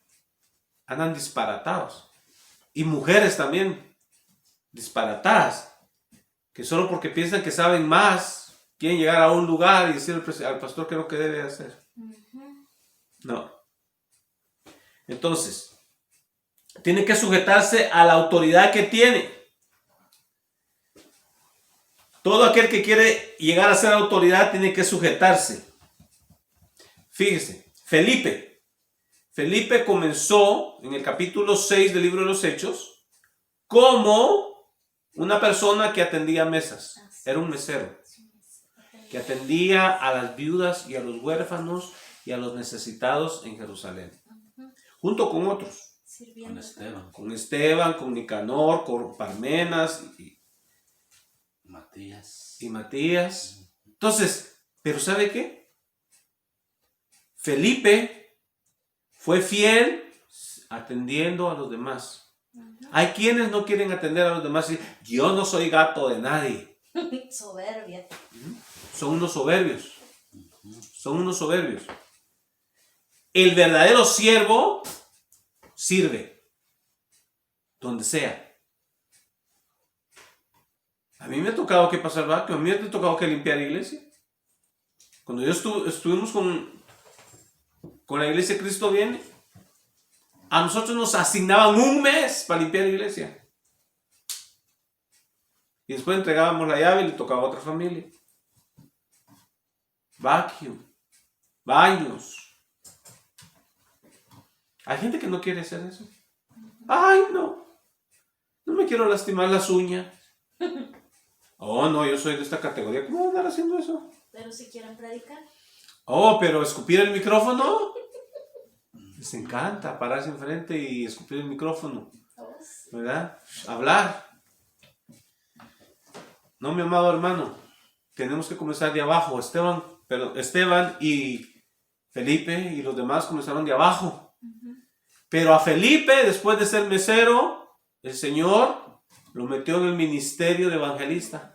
Andan disparatados. Y mujeres también, disparatadas. Que solo porque piensan que saben más, quieren llegar a un lugar y decir al pastor qué es lo que debe hacer. No. Entonces, tiene que sujetarse a la autoridad que tiene. Todo aquel que quiere llegar a ser autoridad tiene que sujetarse. Fíjese, Felipe comenzó en el capítulo 6 del libro de los Hechos como una persona que atendía mesas. Era un mesero que atendía a las viudas y a los huérfanos y a los necesitados en Jerusalén. Junto con otros. Con Esteban. Con Esteban, con Nicanor, con Parmenas y Matías. Entonces, ¿pero sabe qué? Felipe fue fiel atendiendo a los demás. Hay quienes no quieren atender a los demás y dicen, yo no soy gato de nadie. Soberbia. Son unos soberbios. Son unos soberbios. El verdadero siervo sirve donde sea. A mí me ha tocado que pasar vacío, a mí me ha tocado que limpiar iglesia. Cuando yo estuvimos con la iglesia Cristo Viene, a nosotros nos asignaban un mes para limpiar la iglesia. Y después entregábamos la llave y le tocaba a otra familia. Vacuum, baños. Hay gente que no quiere hacer eso. Ay, no me quiero lastimar las uñas. Oh, no, yo soy de esta categoría. ¿Cómo voy a andar haciendo eso? Pero si quieren predicar. Oh, pero escupir el micrófono. Les encanta pararse enfrente y escupir el micrófono. ¿Verdad? Hablar. No, mi amado hermano. Tenemos que comenzar de abajo. Esteban y Felipe y los demás comenzaron de abajo. Pero a Felipe, después de ser mesero, el Señor lo metió en el ministerio de evangelista.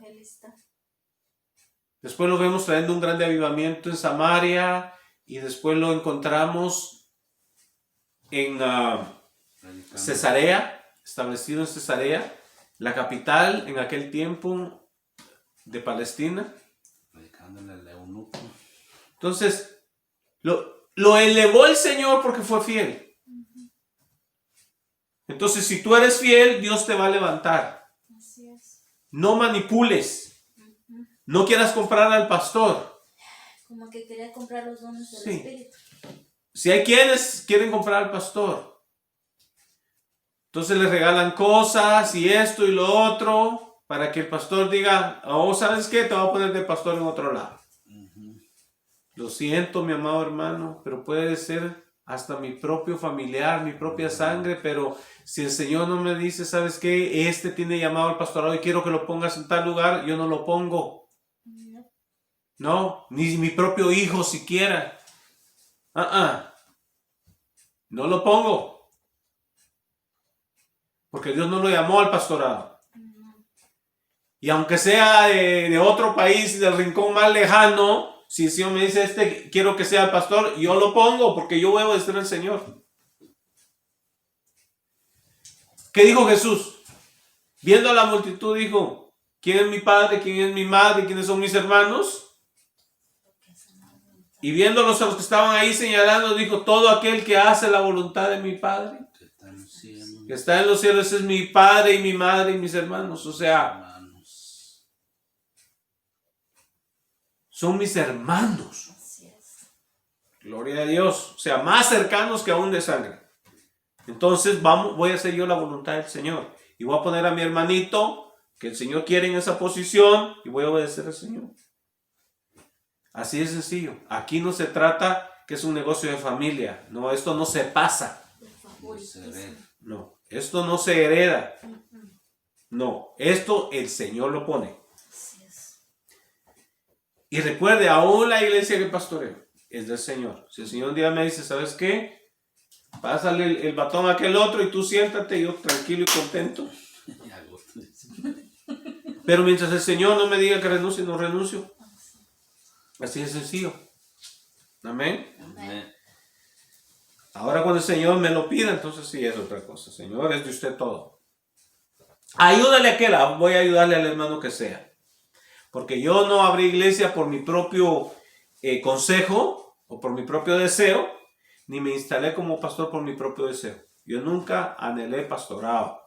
Después lo vemos trayendo un grande avivamiento en Samaria y después lo encontramos en Cesarea, establecido en Cesarea, la capital en aquel tiempo de Palestina. Predicándole al eunuco. Entonces, lo elevó el Señor porque fue fiel. Entonces, si tú eres fiel, Dios te va a levantar. Así es. No manipules. No quieras comprar al pastor. Como que quería comprar los dones del Sí. Espíritu. Si hay quienes quieren comprar al pastor, Entonces le regalan cosas y esto y lo otro para que el pastor diga, oh, ¿sabes qué? Te voy a poner de pastor en otro lado. Lo siento, mi amado hermano, pero puede ser hasta mi propio familiar, mi propia sangre, pero si el Señor no me dice, ¿sabes qué? Este tiene llamado al pastorado y quiero que lo pongas en tal lugar, yo no lo pongo. No, ni mi propio hijo siquiera. No lo pongo. Porque Dios no lo llamó al pastorado. Y aunque sea de otro país, del rincón más lejano, si el Señor me dice, quiero que sea el pastor, yo lo pongo porque yo voy a obedecer al Señor. ¿Qué dijo Jesús? Viendo a la multitud dijo, ¿quién es mi padre? ¿Quién es mi madre? ¿Quiénes son mis hermanos? Y viéndolos a los que estaban ahí señalando, dijo, todo aquel que hace la voluntad de mi Padre, que está en los cielos, ese es mi padre y mi madre y mis hermanos. O sea, son mis hermanos. Así es. Gloria a Dios. O sea, más cercanos que aún de sangre. Entonces voy a hacer yo la voluntad del Señor. Y voy a poner a mi hermanito que el Señor quiere en esa posición y voy a obedecer al Señor. Así de sencillo. Aquí no se trata que es un negocio de familia. No, esto no se pasa. No, esto no se hereda. No, esto el Señor lo pone. Así es. Y recuerde, aún la iglesia que pastoreo es del Señor. Si el Señor un día me dice, ¿sabes qué? Pásale el batón a aquel otro y tú siéntate, yo tranquilo y contento. Pero mientras el Señor no me diga que renuncie, no renuncio. Así de sencillo. Amén. Amén. Ahora cuando el Señor me lo pida, entonces sí es otra cosa. Señor, es de usted todo. Ayúdale a aquel, voy a ayudarle al hermano que sea. Porque yo no abrí iglesia por mi propio consejo o por mi propio deseo, ni me instalé como pastor por mi propio deseo. Yo nunca anhelé pastorado.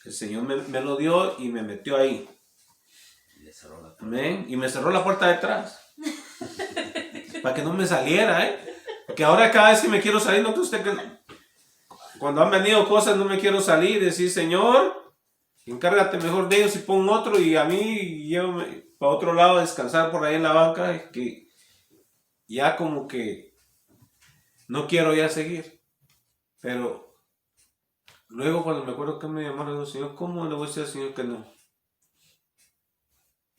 El Señor me lo dio y me metió ahí. Amén. Y me cerró la puerta detrás. Para que no me saliera, Porque ahora cada vez que me quiero salir, no que usted que cuando han venido cosas no me quiero salir, decir, Señor, encárgate mejor de ellos y pon otro y a mí llévame para otro lado a descansar por ahí en la banca, que ya como que no quiero ya seguir. Pero luego cuando me acuerdo que me llamaron, Señor, ¿cómo le voy a decir al Señor que no?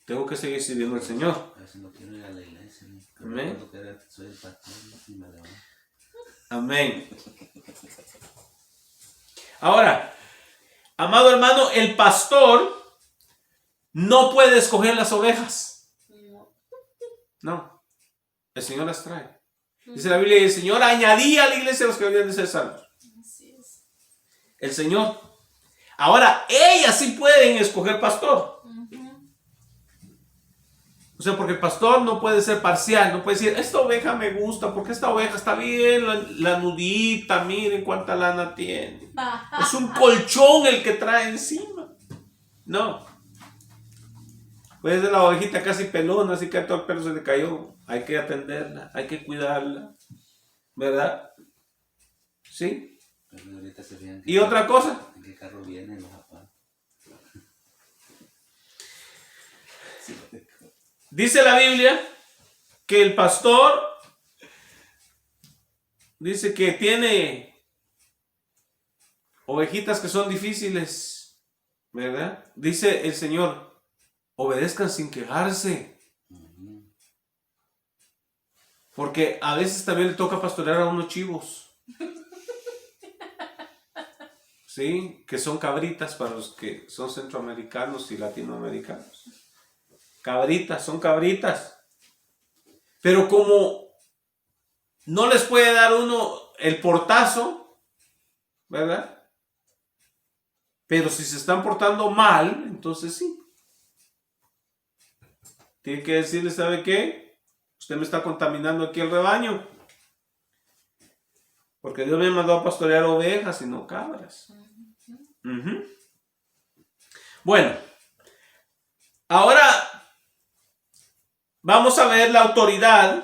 Tengo que seguir sirviendo al Señor. No quiero ir a la iglesia. Amén. Soy el pastor y me levanto. Amén. Ahora, amado hermano, el pastor no puede escoger las ovejas. No. El Señor las trae. Dice la Biblia, el Señor añadía a la iglesia a los que habían de ser salvos. Así es. El Señor. Ahora, ellas sí pueden escoger pastor. O sea, porque el pastor no puede ser parcial, no puede decir, esta oveja me gusta, porque esta oveja está bien, la nudita, miren cuánta lana tiene. Es un colchón el que trae encima. No. Puede ser la ovejita casi pelona, así que todo el pelo se le cayó. Hay que atenderla, hay que cuidarla. ¿Verdad? ¿Sí? Pero ahorita se fijan ¿Y otra cosa? ¿En qué carro vienen los zapatos? Dice la Biblia que el pastor dice que tiene ovejitas que son difíciles, ¿verdad? Dice el Señor, obedezcan sin quejarse. Porque a veces también le toca pastorear a unos chivos. ¿Sí? Que son cabritas para los que son centroamericanos y latinoamericanos. Cabritas, son cabritas. Pero como no les puede dar uno el portazo, ¿verdad? Pero si se están portando mal, entonces sí. Tiene que decirle, ¿sabe qué? Usted me está contaminando aquí el rebaño. Porque Dios me mandó a pastorear ovejas y no cabras. Bueno, ahora vamos a ver la autoridad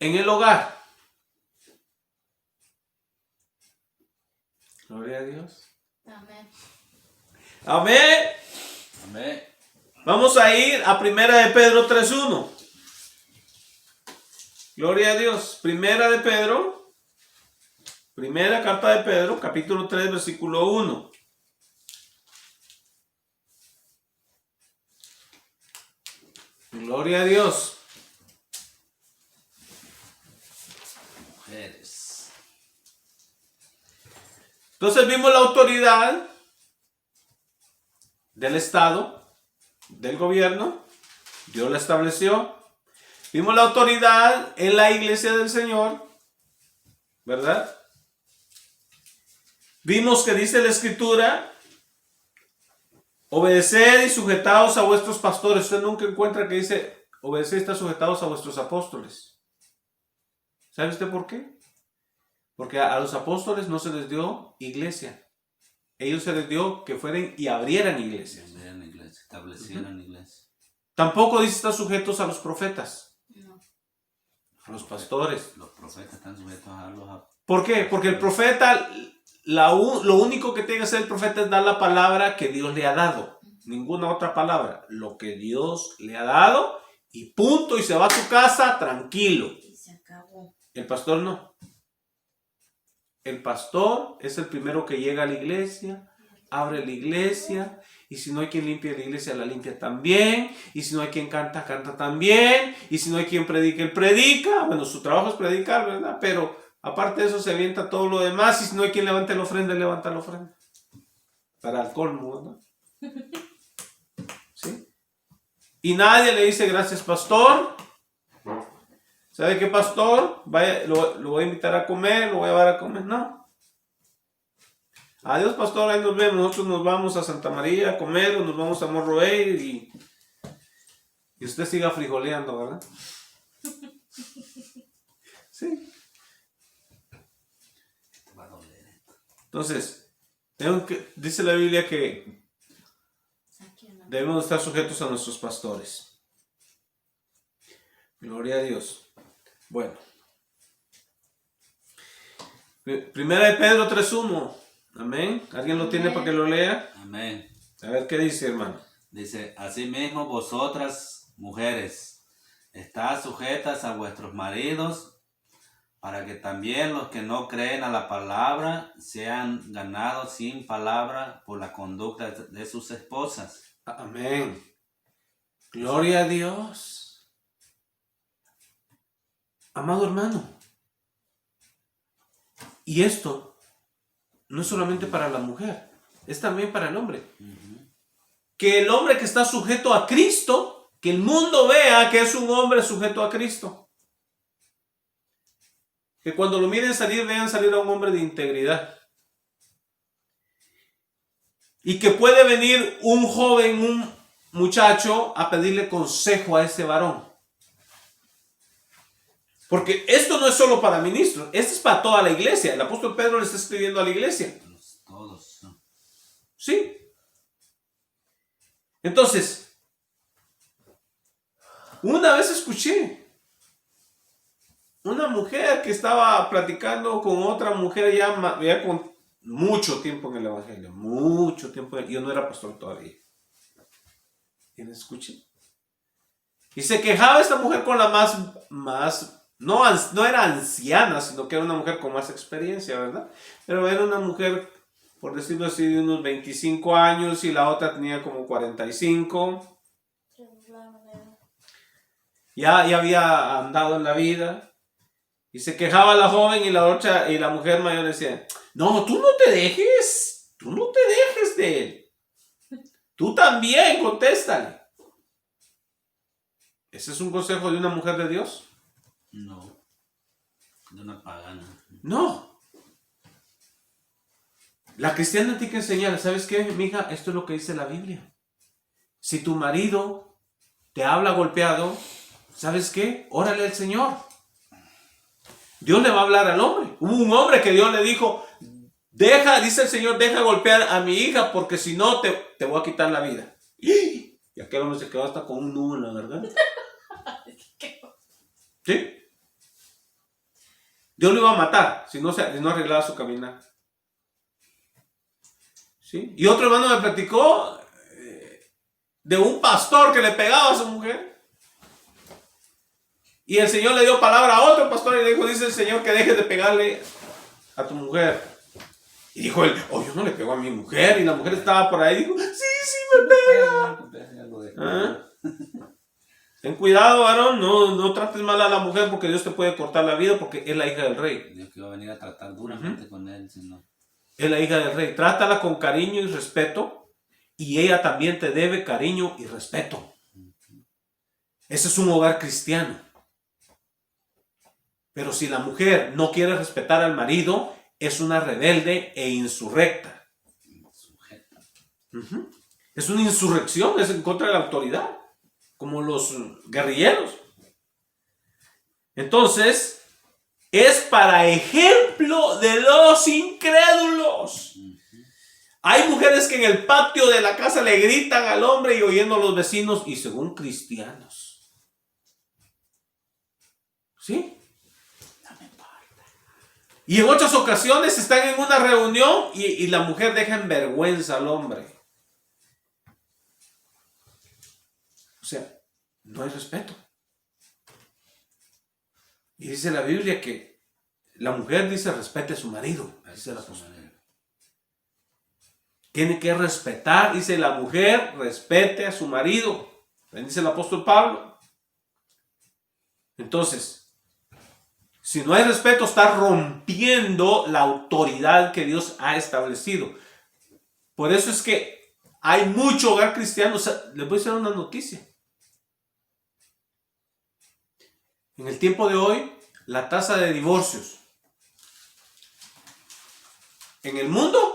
en el hogar. Gloria a Dios. Amén. Amén. Amén. Vamos a ir a Primera de Pedro 3:1. Gloria a Dios. Primera de Pedro. Primera carta de Pedro, capítulo 3, versículo 1. Gloria a Dios. Mujeres. Entonces vimos la autoridad del Estado, del gobierno. Dios la estableció. Vimos la autoridad en la iglesia del Señor, ¿verdad? Vimos que dice la Escritura, obedeced y sujetaos a vuestros pastores. Usted nunca encuentra que dice, obedeced y está sujetados a vuestros apóstoles. ¿Sabe usted por qué? Porque a los apóstoles no se les dio iglesia. Ellos se les dio que fueran y abrieran iglesias. Abrieran iglesia, establecieran iglesia. Tampoco dice estar sujetos a los profetas, No. a los pastores. Los profetas están sujetos a los... ¿Por qué? Porque el profeta, lo único que tiene que hacer el profeta es dar la palabra que Dios le ha dado. Ninguna otra palabra. Lo que Dios le ha dado y punto. Y se va a su casa tranquilo. Y se acabó. El pastor no. El pastor es el primero que llega a la iglesia, abre la iglesia, y si no hay quien limpie la iglesia, la limpia también, y si no hay quien canta, canta también, y si no hay quien predique, él predica. Bueno, su trabajo es predicar, ¿verdad? Pero aparte de eso se avienta todo lo demás, y si no hay quien levante la ofrenda, él levanta la ofrenda. Para el colmo, ¿verdad? ¿Sí? Y nadie le dice gracias, pastor. ¿Sabe qué, pastor? Vaya, lo voy a invitar a comer, lo voy a llevar a comer. No. Adiós, pastor, ahí nos vemos. Nosotros nos vamos a Santa María a comer o nos vamos a Monroey y usted siga frijoleando, ¿verdad? Sí. Te va a doler esto. Entonces, dice la Biblia que Aquí no. debemos estar sujetos a nuestros pastores. Gloria a Dios. Bueno. Primera de Pedro 3:1. Amén. ¿Alguien lo tiene para que lo lea? Amén. A ver qué dice, hermano. Dice, asimismo vosotras, mujeres, estad sujetas a vuestros maridos, para que también los que no creen a la palabra sean ganados sin palabra por la conducta de sus esposas. Amén. Gloria a Dios. Amado hermano, y esto no es solamente para la mujer, es también para el hombre. Que el hombre que está sujeto a Cristo, que el mundo vea que es un hombre sujeto a Cristo. Que cuando lo miren salir, vean salir a un hombre de integridad. Y que puede venir un joven, un muchacho, a pedirle consejo a ese varón. Porque esto no es solo para ministros, esto es para toda la iglesia. El apóstol Pedro le está escribiendo a la iglesia. Todos, ¿no? ¿Sí? Entonces, una vez escuché una mujer que estaba platicando con otra mujer ya con mucho tiempo en el evangelio, mucho tiempo. Yo no era pastor todavía. Y la escuché. Y se quejaba esta mujer con la más no era anciana, sino que era una mujer con más experiencia, ¿verdad? Pero era una mujer, por decirlo así, de unos 25 años y la otra tenía como 45. Ya había andado en la vida. Y se quejaba la joven y la mujer mayor decía, no, tú no te dejes de él. Tú también, contéstale. ¿Ese es un consejo de una mujer de Dios? No, de una pagana. No. La cristiana tiene que enseñar, ¿sabes qué, mija? Esto es lo que dice la Biblia. Si tu marido te habla golpeado, ¿sabes qué? Órale al Señor. Dios le va a hablar al hombre. Hubo un hombre que Dios le dijo, dice el Señor, deja golpear a mi hija porque si no te voy a quitar la vida. Y aquel hombre se quedó hasta con un nudo en la garganta. ¿Sí? Dios lo iba a matar si no arreglaba su caminar. ¿Sí? Y otro hermano me platicó de un pastor que le pegaba a su mujer. Y el Señor le dio palabra a otro pastor y le dijo, dice el Señor que dejes de pegarle a tu mujer. Y dijo él, oh, yo no le pego a mi mujer. Y la mujer estaba por ahí y dijo, sí, me pega. ¿Ah? Ten cuidado, varón, no trates mal a la mujer porque Dios te puede cortar la vida porque es la hija del rey. Dios que va a venir a tratar duramente con él, si no. Es la hija del rey. Trátala con cariño y respeto y ella también te debe cariño y respeto. Ese es un hogar cristiano. Pero si la mujer no quiere respetar al marido, es una rebelde e insurrecta. Es una insurrección, es en contra de la autoridad, como los guerrilleros. Entonces, es para ejemplo de los incrédulos. Hay mujeres que en el patio de la casa le gritan al hombre y oyendo a los vecinos y según cristianos. ¿Sí? Y en otras ocasiones están en una reunión y la mujer deja en vergüenza al hombre. O sea, no hay respeto. Y dice la Biblia que la mujer dice respete a su marido. Dice el apóstol. Tiene que respetar, dice la mujer, respete a su marido. Dice el apóstol Pablo. Entonces, si no hay respeto, está rompiendo la autoridad que Dios ha establecido. Por eso es que hay mucho hogar cristiano. O sea, les voy a hacer una noticia. En el tiempo de hoy, la tasa de divorcios en el mundo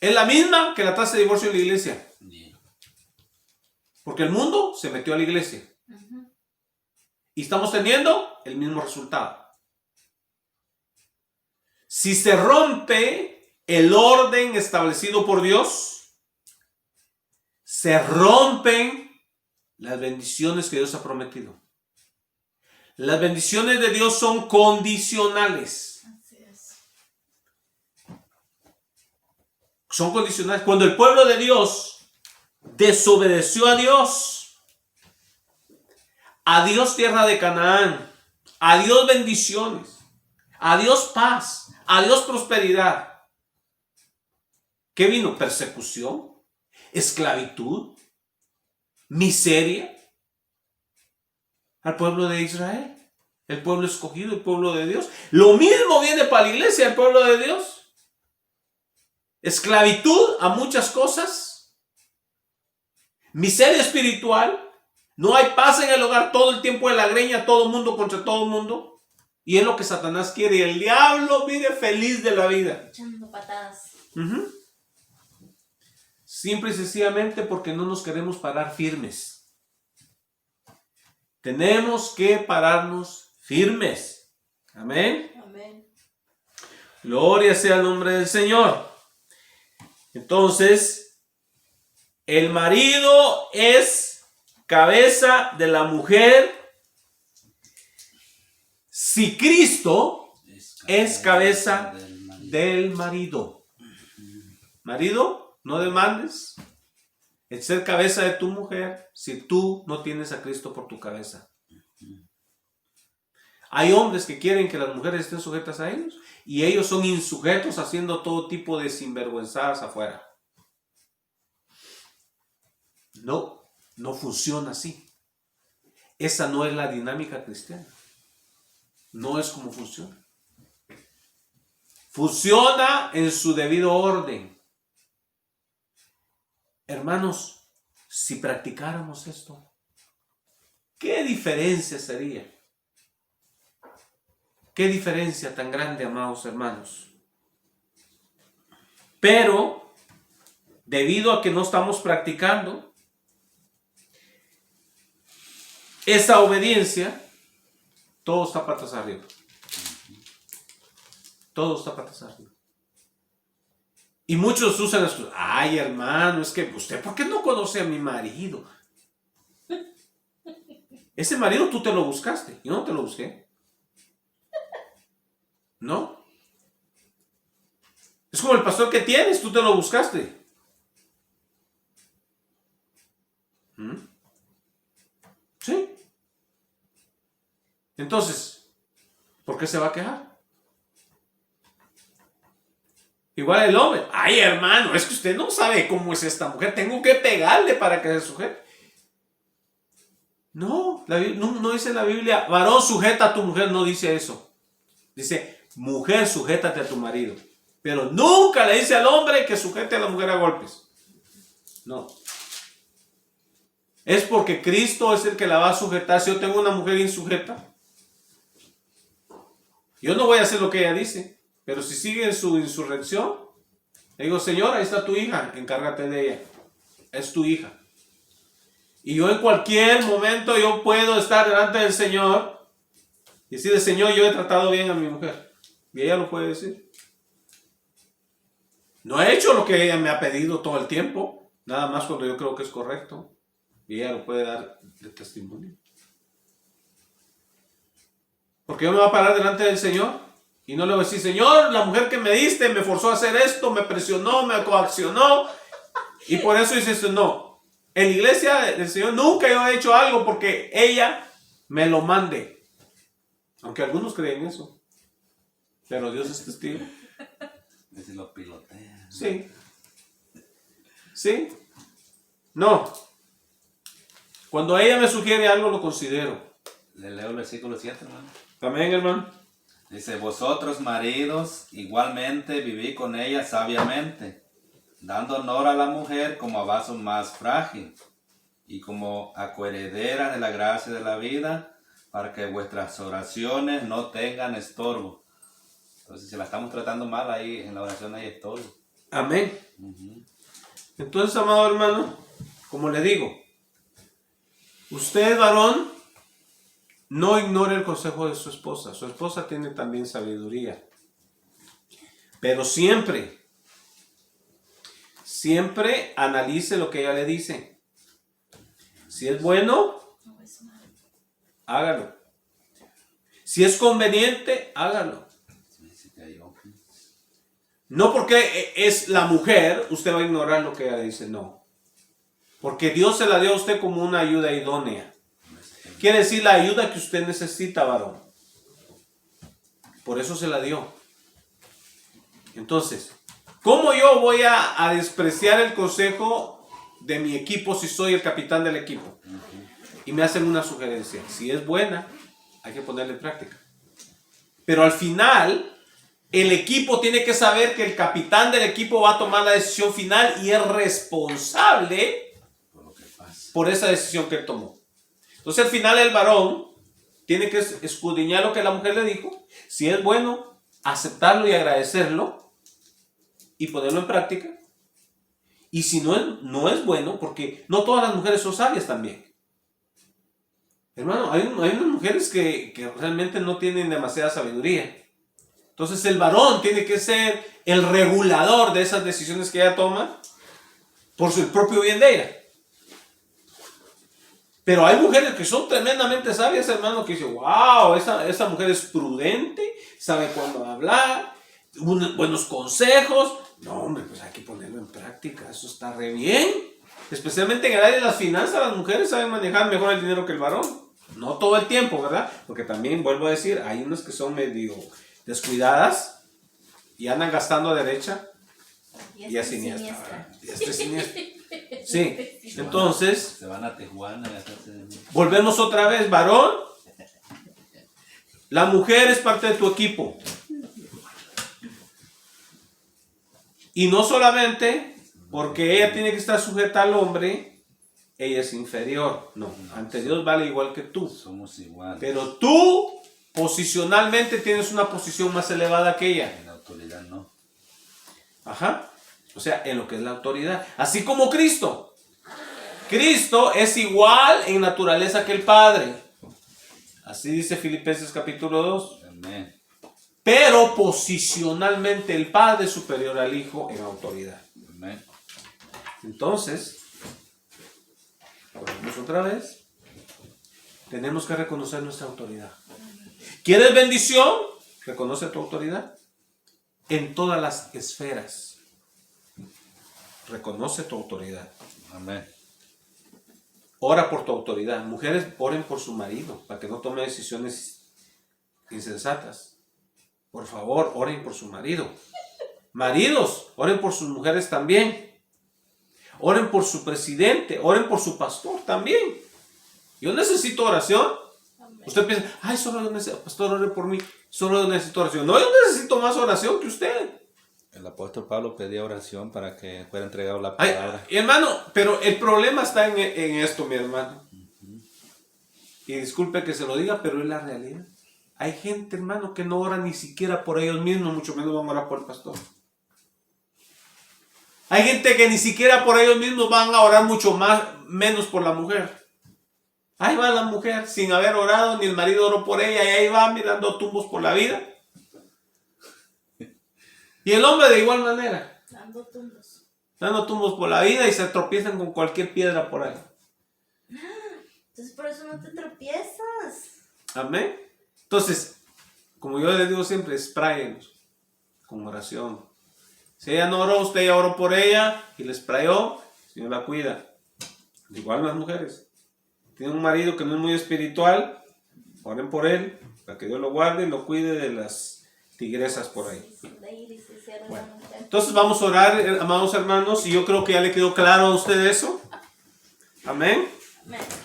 es la misma que la tasa de divorcio en la iglesia. Porque el mundo se metió a la iglesia. Y estamos teniendo el mismo resultado. Si se rompe el orden establecido por Dios, se rompen las bendiciones que Dios ha prometido. Las bendiciones de Dios son condicionales. Así es. Son condicionales. Cuando el pueblo de Dios desobedeció a Dios tierra de Canaán, adiós bendiciones, adiós paz, adiós prosperidad. ¿Qué vino? Persecución, esclavitud, miseria al pueblo de Israel, el pueblo escogido, el pueblo de Dios. Lo mismo viene para la iglesia, el pueblo de Dios. Esclavitud a muchas cosas, miseria espiritual. No hay paz en el hogar, todo el tiempo de la greña, todo el mundo contra todo el mundo. Y es lo que Satanás quiere. Y el diablo vive feliz de la vida. Echando patadas. Simple y sencillamente porque no nos queremos parar firmes. Tenemos que pararnos firmes. Amén. Amén. Gloria sea el nombre del Señor. Entonces, el marido es cabeza de la mujer. Si Cristo es cabeza del marido. Marido, no demandes el ser cabeza de tu mujer si tú no tienes a Cristo por tu cabeza. Hay hombres que quieren que las mujeres estén sujetas a ellos y ellos son insujetos haciendo todo tipo de sinvergüenzadas afuera. No funciona así. Esa no es la dinámica cristiana. No es como funciona. Funciona en su debido orden. Hermanos, si practicáramos esto, ¿qué diferencia sería? ¿Qué diferencia tan grande, amados hermanos? Pero, debido a que no estamos practicando esa obediencia, todo está patas arriba. Todo está patas arriba. Y muchos usan esto. Ay, hermano, es que usted, ¿por qué no conoce a mi marido? Ese marido tú te lo buscaste. Yo no te lo busqué. ¿No? Es como el pastor que tienes, tú te lo buscaste. ¿Mm? ¿Sí? Entonces, ¿por qué se va a quejar? Igual el hombre. Ay, hermano, es que usted no sabe cómo es esta mujer. Tengo que pegarle para que se sujete. No, no dice la Biblia, varón sujeta a tu mujer, no dice eso. Dice, mujer sujétate a tu marido. Pero nunca le dice al hombre que sujete a la mujer a golpes. No. Es porque Cristo es el que la va a sujetar. Si yo tengo una mujer insujeta, yo no voy a hacer lo que ella dice. Pero si sigue en su insurrección, le digo, Señor, ahí está tu hija, encárgate de ella. Es tu hija. Y yo en cualquier momento yo puedo estar delante del Señor y decirle, Señor, yo he tratado bien a mi mujer. Y ella lo puede decir. No he hecho lo que ella me ha pedido todo el tiempo, nada más cuando yo creo que es correcto. Y ella lo puede dar de testimonio. Porque yo me voy a parar delante del Señor y no le voy a decir, Señor, la mujer que me diste me forzó a hacer esto, me presionó, me coaccionó. Y por eso dice esto, no. En la iglesia del Señor nunca yo he hecho algo porque ella me lo mande. Aunque algunos creen eso. Pero Dios es testigo. Si lo pilotea. Sí. Sí. No. Cuando ella me sugiere algo lo considero. Le leo el versículo 7, hermano. Amén, hermano. Dice, vosotros maridos igualmente vivid con ella sabiamente, dando honor a la mujer como a vaso más frágil y como a coheredera de la gracia de la vida, para que vuestras oraciones no tengan estorbo. Entonces, si la estamos tratando mal, ahí en la oración hay estorbo. Amén. Entonces, amado hermano, como le digo, usted, varón, no ignore el consejo de su esposa. Su esposa tiene también sabiduría. Pero siempre analice lo que ella le dice. Si es bueno, hágalo. Si es conveniente, hágalo. No porque es la mujer, usted va a ignorar lo que ella dice, no. Porque Dios se la dio a usted como una ayuda idónea. Quiere decir la ayuda que usted necesita, varón. Por eso se la dio. Entonces, ¿cómo yo voy a despreciar el consejo de mi equipo si soy el capitán del equipo? Y me hacen una sugerencia. Si es buena, hay que ponerla en práctica. Pero al final, el equipo tiene que saber que el capitán del equipo va a tomar la decisión final y es responsable por esa decisión que él tomó. Entonces al final el varón tiene que escudriñar lo que la mujer le dijo. Si es bueno, aceptarlo y agradecerlo y ponerlo en práctica. Y si no es bueno, porque no todas las mujeres son sabias también. Hermano, hay unas mujeres que realmente no tienen demasiada sabiduría. Entonces el varón tiene que ser el regulador de esas decisiones que ella toma por su propio bien de ella. Pero hay mujeres que son tremendamente sabias, hermano, que dicen, wow, esa mujer es prudente, sabe cuándo hablar, buenos consejos. No, hombre, pues hay que ponerlo en práctica, eso está re bien. Especialmente en el área de las finanzas, las mujeres saben manejar mejor el dinero que el varón. No todo el tiempo, ¿verdad? Porque también, vuelvo a decir, hay unas que son medio descuidadas y andan gastando a derecha y a siniestra, ¿verdad? Diestra y siniestra. Sí, entonces Se van a Tijuana. volvemos otra vez, varón. La mujer es parte de tu equipo. Y no solamente porque ella tiene que estar sujeta al hombre, ella es inferior. No, ante Dios vale igual que tú. Somos iguales. Pero tú posicionalmente tienes una posición más elevada que ella. En la autoridad no. Ajá. O sea, en lo que es la autoridad. Así como Cristo. Cristo es igual en naturaleza que el Padre. Así dice Filipenses capítulo 2. Amén. Pero posicionalmente el Padre es superior al Hijo en autoridad. Amén. Entonces, volvemos otra vez. Tenemos que reconocer nuestra autoridad. ¿Quieres bendición? Reconoce tu autoridad. en todas las esferas. Reconoce tu autoridad. Amén. Ora por tu autoridad. Mujeres, oren por su marido para que no tome decisiones insensatas. Por favor, oren por su marido. Maridos, oren por sus mujeres también. Oren por su presidente, oren por su pastor también. Yo necesito oración. Usted piensa, ay, solo yo necesito, pastor, ore por mí. Solo yo necesito oración. No, yo necesito más oración que usted. El apóstol Pablo pedía oración para que fuera entregado la Ay, palabra. hermano, pero el problema está en esto, mi hermano. Y disculpe que se lo diga, pero es la realidad. Hay gente, hermano, que no ora ni siquiera por ellos mismos, mucho menos van a orar por el pastor. Hay gente que ni siquiera por ellos mismos van a orar mucho menos por la mujer. Ahí va la mujer sin haber orado, ni el marido oró por ella, y ahí va mirando tumbos por la vida. Y el hombre de igual manera, Dando tumbos. dando tumbos por la vida y se tropiezan con cualquier piedra por ahí. Entonces por eso no te tropiezas. Amén. Entonces, como yo les digo siempre, espráyenos con oración. Si ella no oró, usted ya oró por ella y le sprayó, el Señor la cuida. Igual las mujeres. Tiene un marido que no es muy espiritual, oren por él, para que Dios lo guarde y lo cuide de las tigresas por ahí. Bueno, entonces vamos a orar, amados hermanos, y yo creo que ya le quedó claro a usted eso. Amén. Amén.